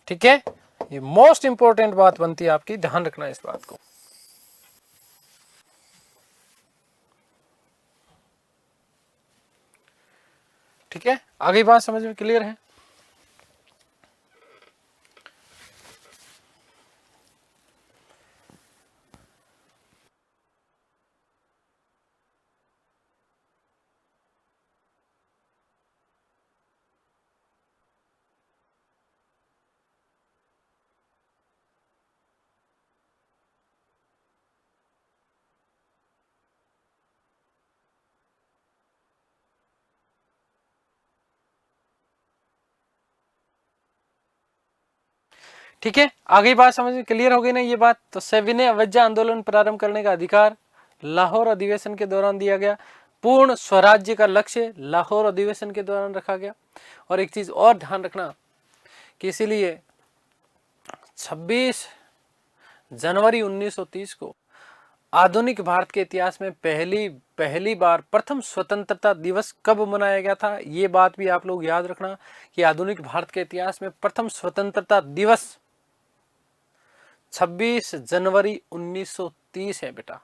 ठीक है, ये मोस्ट इंपॉर्टेंट बात बनती है आपकी, ध्यान रखना इस बात को। ठीक है, आगे बात समझ में क्लियर है? ठीक है, आगे बात समझ में क्लियर हो गई ना ये बात? तो सविनय अवज्ञा आंदोलन प्रारंभ करने का अधिकार लाहौर अधिवेशन के दौरान दिया गया। पूर्ण स्वराज्य का लक्ष्य लाहौर अधिवेशन के दौरान रखा गया। और एक चीज और ध्यान रखना कि इसीलिए 26 जनवरी 1930 को आधुनिक भारत के इतिहास में पहली बार प्रथम स्वतंत्रता दिवस कब मनाया गया था, ये बात भी आप लोग याद रखना कि आधुनिक भारत के इतिहास में प्रथम स्वतंत्रता दिवस 26 जनवरी 1930 है बेटा।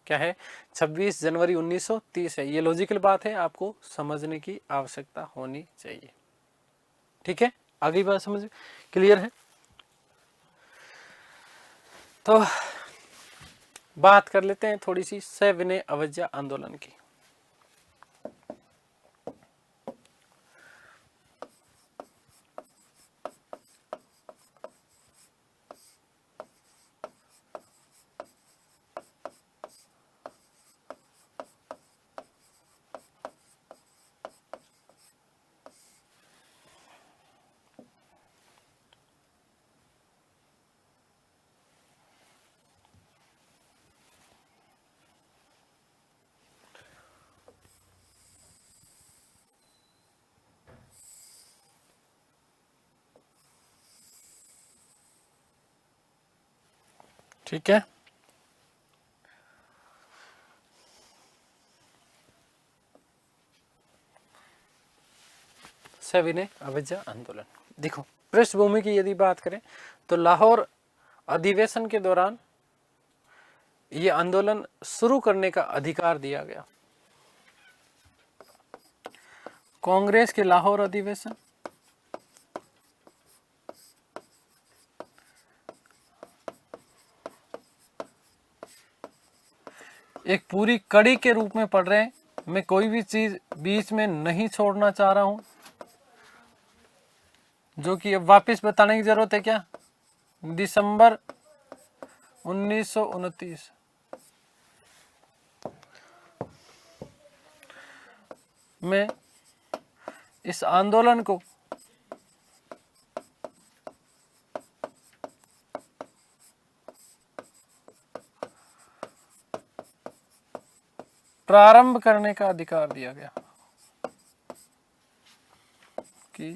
क्या है? 26 जनवरी 1930 है। ये लॉजिकल बात है, आपको समझने की आवश्यकता होनी चाहिए। ठीक है, आगे बात समझ क्लियर है? तो बात कर लेते हैं थोड़ी सी सविनय अवज्ञा आंदोलन की। ठीक है, सविनय अवज्ञा आंदोलन। देखो, पृष्ठभूमि की यदि बात करें तो लाहौर अधिवेशन के दौरान ये आंदोलन शुरू करने का अधिकार दिया गया। कांग्रेस के लाहौर अधिवेशन एक पूरी कड़ी के रूप में पढ़ रहे हैं। मैं कोई भी चीज बीच में नहीं छोड़ना चाह रहा हूं, जो कि अब वापस बताने की जरूरत है क्या। दिसंबर 1929 में इस आंदोलन को प्रारंभ करने का अधिकार दिया गया की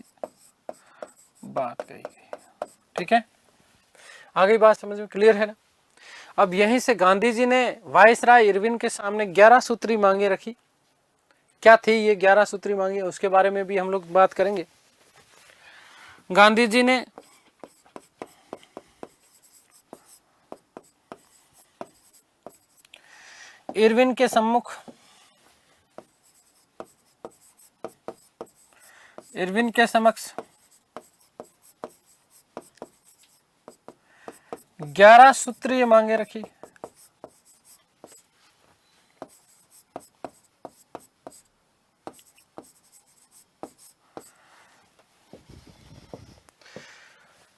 बात कही गई। ठीक है, आगे बात समझ में क्लियर है ना। अब यहीं से गांधी जी ने वायसराय इरविन के सामने 11 सूत्री मांगे रखी। क्या थी ये 11 सूत्री मांगे, उसके बारे में भी हम लोग बात करेंगे। गांधी जी ने इरविन के सम्मुख, इरविन के समक्ष 11 सूत्रीय मांगे रखी।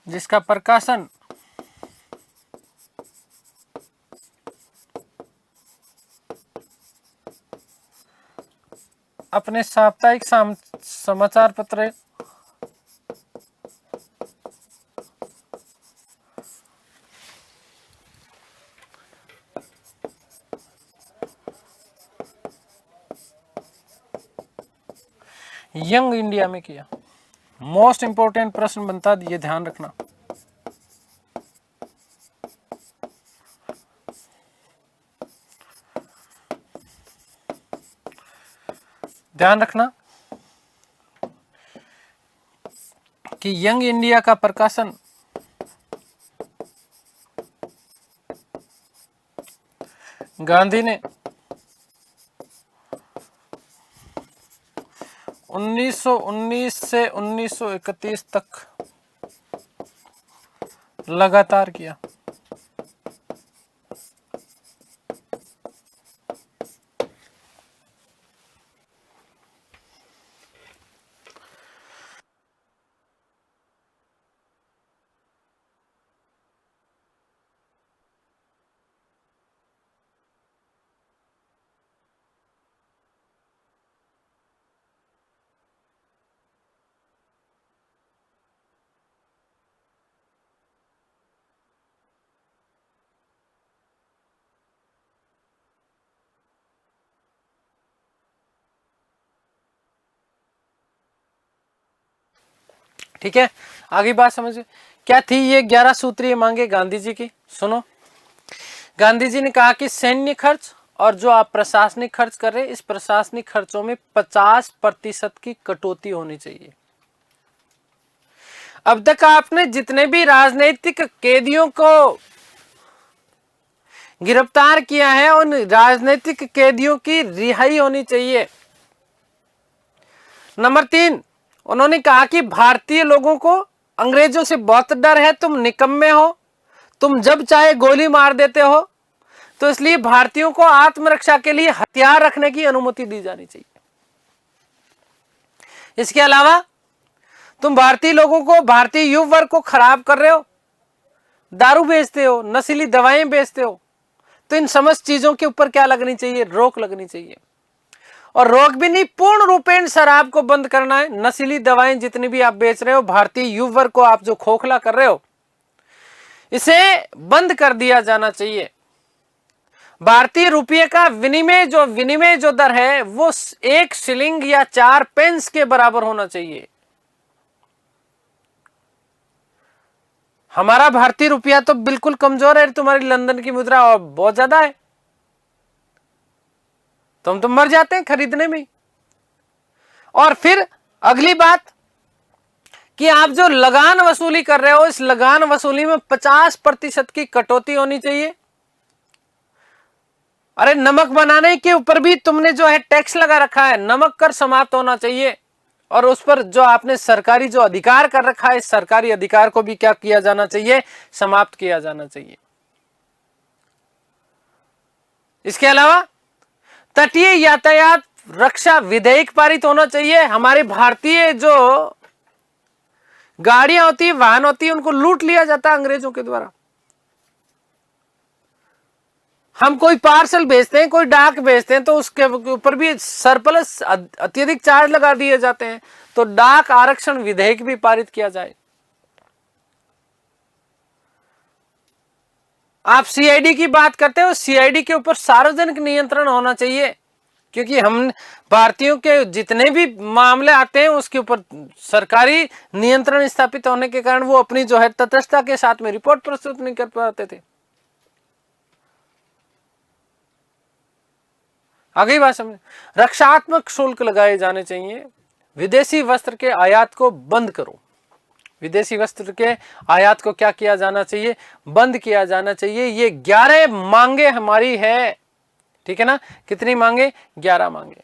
जिसका प्रकाशन अपने साप्ताहिक समाचार पत्र यंग इंडिया में किया। मोस्ट इंपोर्टेंट प्रश्न बनता है, ये ध्यान रखना। ध्यान रखना कि यंग इंडिया का प्रकाशन गांधी ने 1919 से 1931 तक लगातार किया। ठीक है, आगे बात समझिए। क्या थी ये 11 सूत्रीय मांगे गांधी जी की? सुनो, गांधी जी ने कहा कि सैन्य खर्च और जो आप प्रशासनिक खर्च कर रहे हैं, इस प्रशासनिक खर्चों में 50% की कटौती होनी चाहिए। अब तक आपने जितने भी राजनीतिक कैदियों को गिरफ्तार किया है, उन राजनीतिक कैदियों की रिहाई होनी चाहिए। नंबर 3, उन्होंने कहा कि भारतीय लोगों को अंग्रेजों से बहुत डर है, तुम निकम्मे हो, तुम जब चाहे गोली मार देते हो, तो इसलिए भारतीयों को आत्मरक्षा के लिए हथियार रखने की अनुमति दी जानी चाहिए। इसके अलावा तुम भारतीय लोगों को, भारतीय युवा वर्ग को खराब कर रहे हो, दारू बेचते हो, नशीली दवाएं बेचते हो, तो इन समस्त चीजों के ऊपर क्या लगनी चाहिए? रोक लगनी चाहिए। और रोक भी नहीं, पूर्ण रूपेण शराब को बंद करना है। नशीली दवाएं जितनी भी आप बेच रहे हो, भारतीय युवा वर्ग को आप जो खोखला कर रहे हो, इसे बंद कर दिया जाना चाहिए। भारतीय रुपये का विनिमय जो दर है, वो 1 शिलिंग या 4 पेंस के बराबर होना चाहिए। हमारा भारतीय रुपया तो बिल्कुल कमजोर है, तुम्हारी लंदन की मुद्रा और बहुत ज्यादा है, तो हम तो मर जाते हैं खरीदने में। और फिर अगली बात कि आप जो लगान वसूली कर रहे हो, इस लगान वसूली में 50% की कटौती होनी चाहिए। अरे नमक बनाने के ऊपर भी तुमने जो है टैक्स लगा रखा है, नमक कर समाप्त होना चाहिए। और उस पर जो आपने सरकारी जो अधिकार कर रखा है, सरकारी अधिकार को भी क्या किया जाना चाहिए? समाप्त किया जाना चाहिए। इसके अलावा तटीय यातायात रक्षा विधेयक पारित होना चाहिए। हमारे भारतीय जो गाड़ियां होती है, वाहन होती है, उनको लूट लिया जाता है अंग्रेजों के द्वारा। हम कोई पार्सल भेजते हैं, कोई डाक भेजते हैं, तो उसके ऊपर भी सरप्लस अत्यधिक चार्ज लगा दिए जाते हैं। तो डाक आरक्षण विधेयक भी पारित किया जाए। आप सीआईडी की बात करते हो, सीआईडी के ऊपर सार्वजनिक नियंत्रण होना चाहिए, क्योंकि हम भारतीयों के जितने भी मामले आते हैं उसके ऊपर सरकारी नियंत्रण स्थापित होने के कारण वो अपनी जो है तटस्थता के साथ में रिपोर्ट प्रस्तुत नहीं कर पाते थे। आगे बात समझ। रक्षात्मक शुल्क लगाए जाने चाहिए। विदेशी वस्त्र के आयात को बंद करो। विदेशी वस्त्र के आयात को क्या किया जाना चाहिए? बंद किया जाना चाहिए। ये 11 मांगे हमारी है, ठीक है ना। कितनी मांगे? 11 मांगे।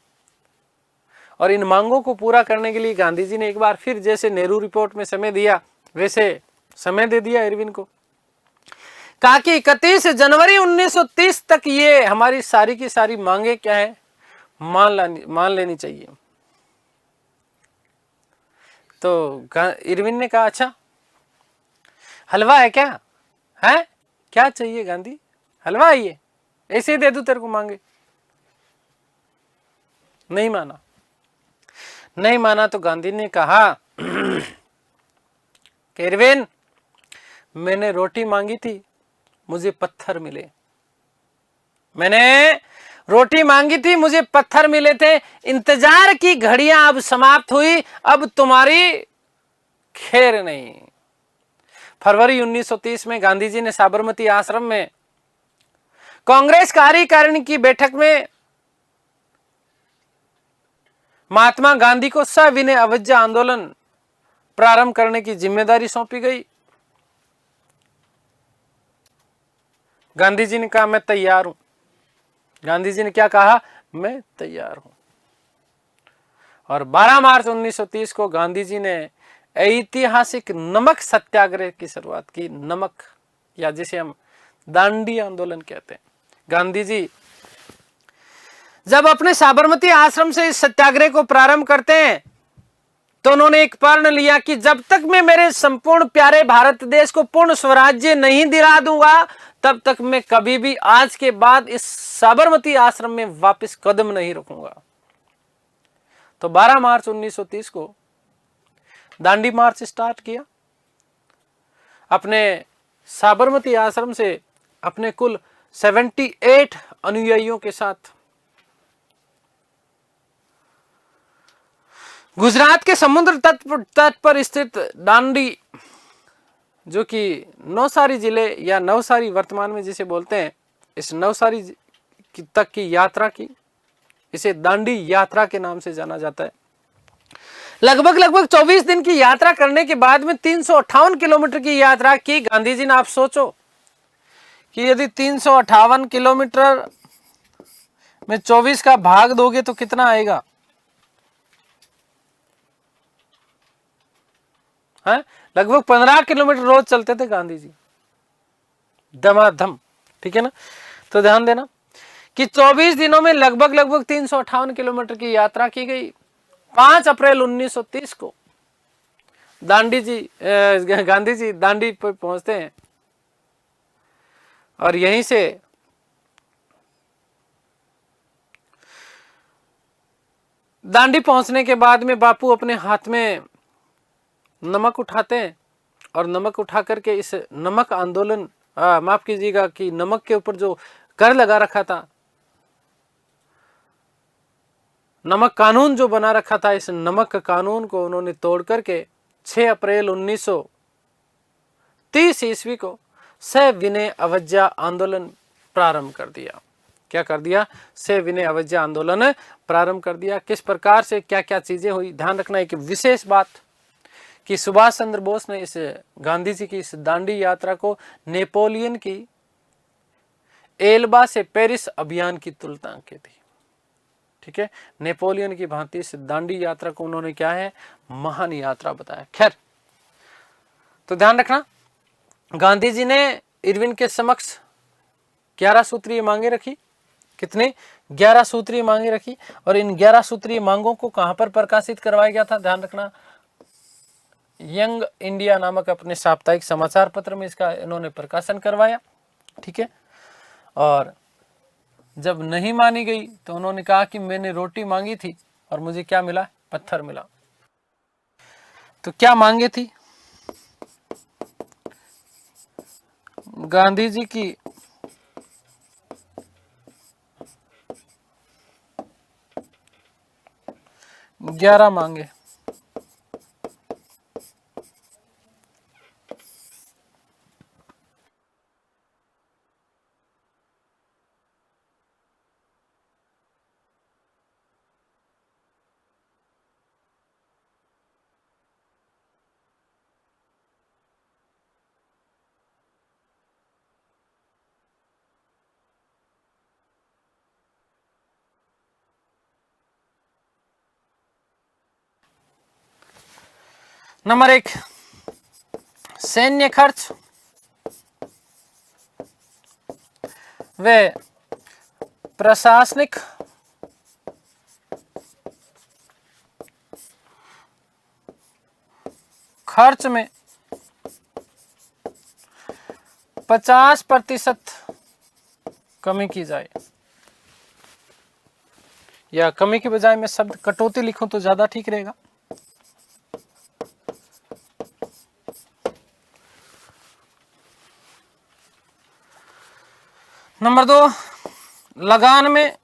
और इन मांगों को पूरा करने के लिए गांधी जी ने एक बार फिर जैसे नेहरू रिपोर्ट में समय दिया, वैसे समय दे दिया इरविन को। कहा कि 31 जनवरी 1930 तक ये हमारी सारी की सारी मांगे क्या है, मान लेनी चाहिए। तो इरविन ने कहा अच्छा हलवा है क्या? है क्या चाहिए गांधी? हलवा है ये, ऐसे ही दे दूं तेरे को मांगे? नहीं माना। नहीं माना तो गांधी ने कहा कि इरविन, मैंने रोटी मांगी थी, मुझे पत्थर मिले। मैंने रोटी मांगी थी, मुझे पत्थर मिले थे। इंतजार की घड़ियां अब समाप्त हुई, अब तुम्हारी खैर नहीं। फरवरी 1930 में गांधी जी ने साबरमती आश्रम में कांग्रेस कार्यकारिणी की बैठक में महात्मा गांधी को सविनय अवज्ञा आंदोलन प्रारंभ करने की जिम्मेदारी सौंपी गई। गांधी जी ने कहा मैं तैयार हूं। गांधी जी ने क्या कहा? मैं तैयार हूं। और 12 मार्च 1930 को गांधी जी ने ऐतिहासिक नमक सत्याग्रह की शुरुआत की। नमक, या जिसे हम दांडी आंदोलन कहते हैं। गांधी जी जब अपने साबरमती आश्रम से इस सत्याग्रह को प्रारंभ करते हैं तो उन्होंने एक प्रण लिया कि जब तक मैं मेरे संपूर्ण प्यारे भारत देश को पूर्ण स्वराज्य नहीं दिला दूंगा, तब तक मैं कभी भी आज के बाद इस साबरमती आश्रम में वापस कदम नहीं रखूंगा। तो 12 मार्च 1930 को दांडी मार्च स्टार्ट किया। अपने साबरमती आश्रम से अपने कुल 78 अनुयायियों के साथ गुजरात के समुद्र तट पर स्थित दांडी, जो कि नवसारी जिले या नवसारी वर्तमान में जिसे बोलते हैं, इस नवसारी तक की यात्रा की। इसे दांडी यात्रा के नाम से जाना जाता है। लगभग 24 दिन की यात्रा करने के बाद में 358 किलोमीटर की यात्रा की गांधी जी ने। आप सोचो कि यदि 358 किलोमीटर में 24 का भाग दोगे तो कितना आएगा? है लगभग 15 किलोमीटर रोज चलते थे गांधी जी, धमाधम, ठीक है ना। तो ध्यान देना कि 24 दिनों में लगभग 358 किलोमीटर की यात्रा की गई। 5 अप्रैल 1930 को गांधी जी दांडी पर पहुंचते हैं और यहीं से दांडी पहुंचने के बाद में बापू अपने हाथ में नमक उठाते हैं और नमक उठा करके इस नमक आंदोलन, माफ कीजिएगा, कि नमक के ऊपर जो कर लगा रखा था, नमक कानून जो बना रखा था, इस नमक कानून को उन्होंने तोड़ करके 6 अप्रैल 1930 ईस्वी को सविनय अवज्ञा आंदोलन प्रारंभ कर दिया। क्या कर दिया? सविनय अवज्ञा आंदोलन प्रारंभ कर दिया। किस प्रकार से क्या क्या चीजें हुई, ध्यान रखना। एक विशेष बात कि सुभाष चंद्र बोस ने इस गांधी जी की इस दांडी यात्रा को नेपोलियन की एल्बा से पेरिस अभियान की तुलना की थी, ठीक है। नेपोलियन की भांति इस दांडी यात्रा को उन्होंने क्या है, महान यात्रा बताया। खैर, तो ध्यान रखना, गांधी जी ने इरविन के समक्ष 11 सूत्रीय मांगे रखी। कितनी 11 सूत्रीय मांगे रखी। और इन 11 सूत्रीय मांगों को कहां पर प्रकाशित करवाया गया था, ध्यान रखना, यंग इंडिया नामक अपने साप्ताहिक समाचार पत्र में इसका इन्होंने प्रकाशन करवाया। ठीक है। और जब नहीं मानी गई तो उन्होंने कहा कि मैंने रोटी मांगी थी और मुझे क्या मिला, पत्थर मिला। तो क्या मांगे थी, गांधी जी की 11 मांगे। नंबर 1, सैन्य खर्च व प्रशासनिक खर्च में 50% कमी की जाए। या कमी के बजाय मैं शब्द कटौती लिखूं तो ज्यादा ठीक रहेगा। नंबर 2, लगान में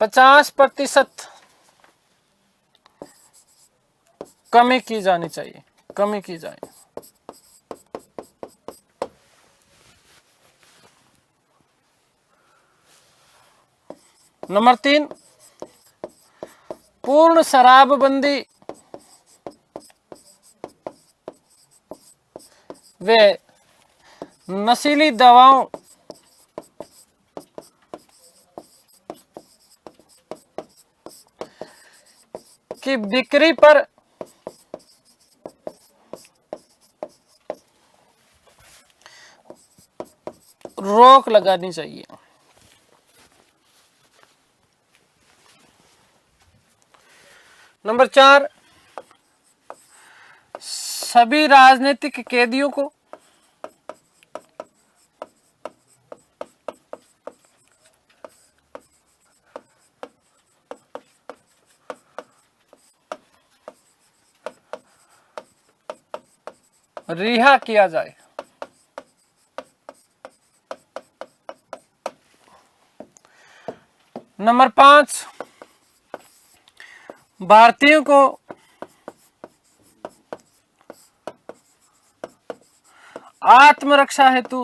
50% कमी की जानी चाहिए, कमी की जाए। नंबर 3, पूर्ण शराबबंदी व नशीली दवाओं की बिक्री पर रोक लगानी चाहिए। नंबर 4, सभी राजनीतिक कैदियों को रिहा किया जाए। नंबर 5, भारतीयों को आत्मरक्षा हेतु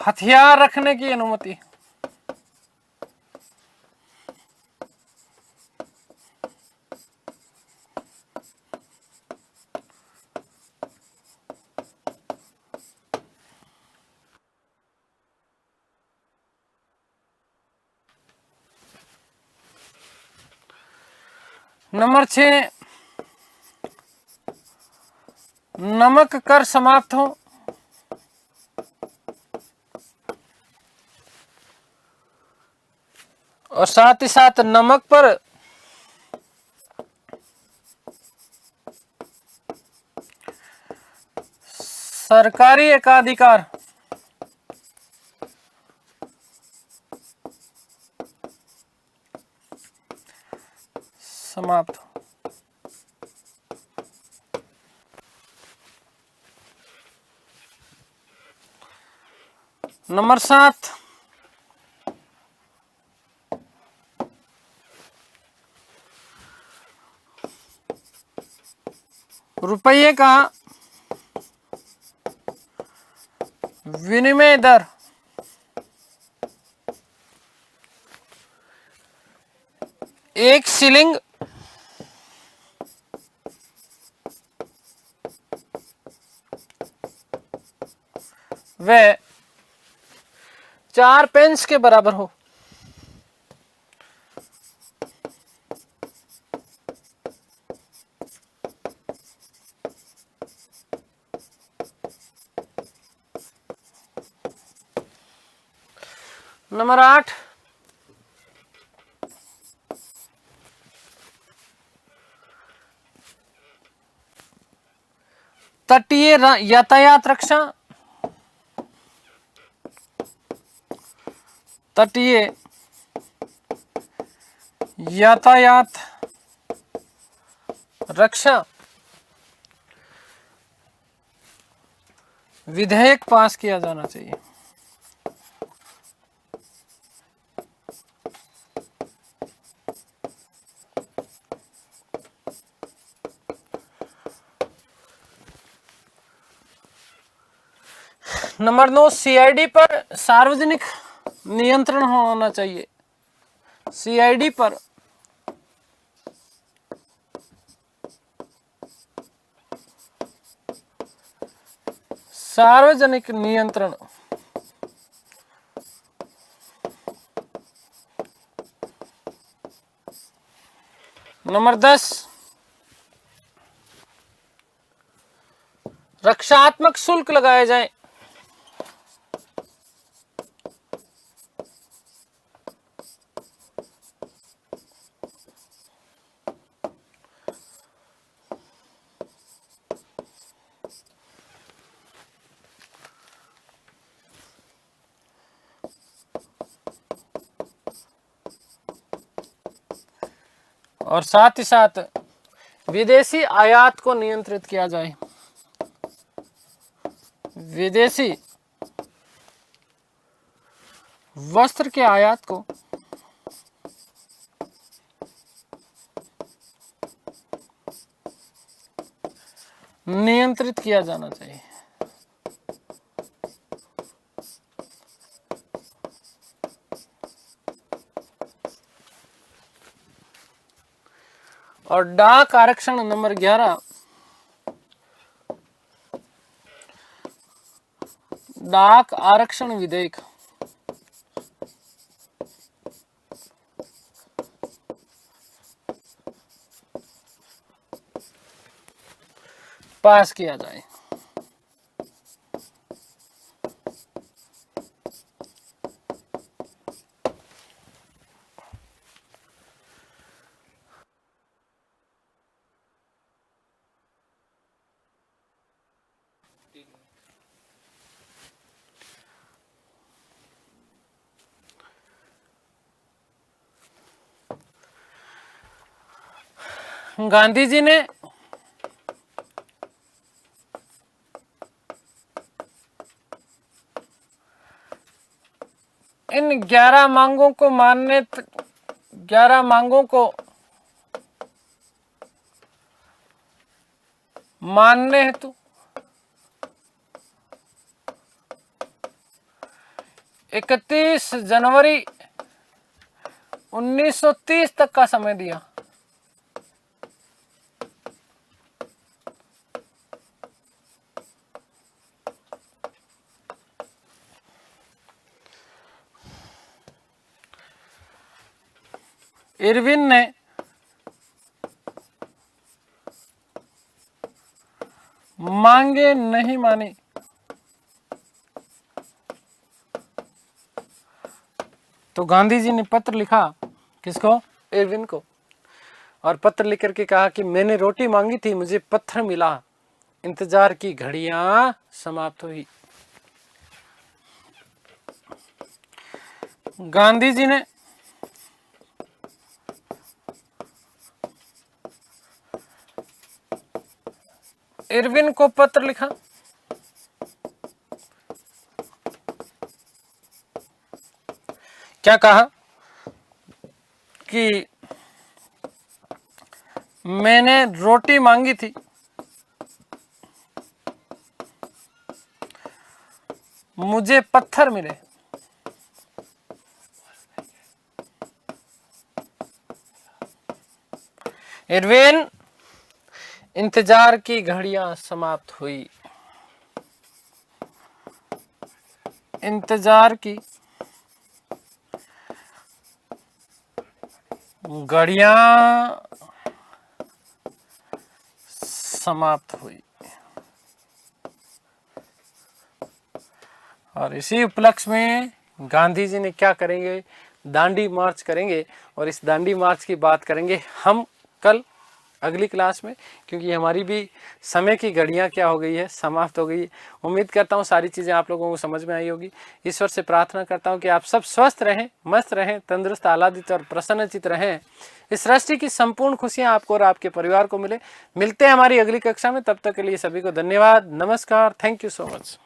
हथियार रखने की अनुमति। नंबर 6, नमक कर समाप्त हो और साथ ही साथ नमक पर सरकारी एकाधिकार समाप्त हो। नंबर 7, रुपये का विनिमय दर 1 शिलिंग व 4 पेंस के बराबर हो। नंबर 8, तटीय यातायात रक्षा। तटीय यातायात रक्षा विधेयक पास किया जाना चाहिए। नंबर 9, सीआईडी पर सार्वजनिक नियंत्रण होना चाहिए। सीआईडी पर सार्वजनिक नियंत्रण। नंबर 10, रक्षात्मक शुल्क लगाए जाएं। और साथ ही साथ विदेशी आयात को नियंत्रित किया जाए। विदेशी वस्त्र के आयात को नियंत्रित किया जाना चाहिए। और डाक आरक्षण नंबर 11, डाक आरक्षण विधेयक पास किया जाए। गांधी जी ने इन 11 मांगों को 11 मांगों को मानने हेतु 31 जनवरी 1930 तक का समय दिया। इरविन ने मांगे नहीं मानी तो गांधी जी ने पत्र लिखा। किसको? इरविन को। और पत्र लिख करके कहा कि मैंने रोटी मांगी थी, मुझे पत्थर मिला, इंतजार की घड़ियां समाप्त हुई। गांधी जी ने इरविन को पत्र लिखा। क्या कहा कि मैंने रोटी मांगी थी, मुझे पत्थर मिले। इरविन, इंतजार की घड़ियां समाप्त हुई। इंतजार की घड़ियां समाप्त हुई। और इसी उपलक्ष्य में गांधी जी ने क्या करेंगे, दांडी मार्च करेंगे। और इस दांडी मार्च की बात करेंगे हम कल अगली क्लास में, क्योंकि हमारी भी समय की घड़ियां क्या हो गई है, समाप्त हो गई है। उम्मीद करता हूँ सारी चीज़ें आप लोगों को समझ में आई होगी। ईश्वर से प्रार्थना करता हूँ कि आप सब स्वस्थ रहें, मस्त रहें, तंदुरुस्त, आह्लादित और प्रसन्नचित रहें। इस सृष्टि की संपूर्ण खुशियाँ आपको और आपके परिवार को मिले। मिलते हैं हमारी अगली कक्षा में, तब तक के लिए सभी को धन्यवाद, नमस्कार, थैंक यू सो मच।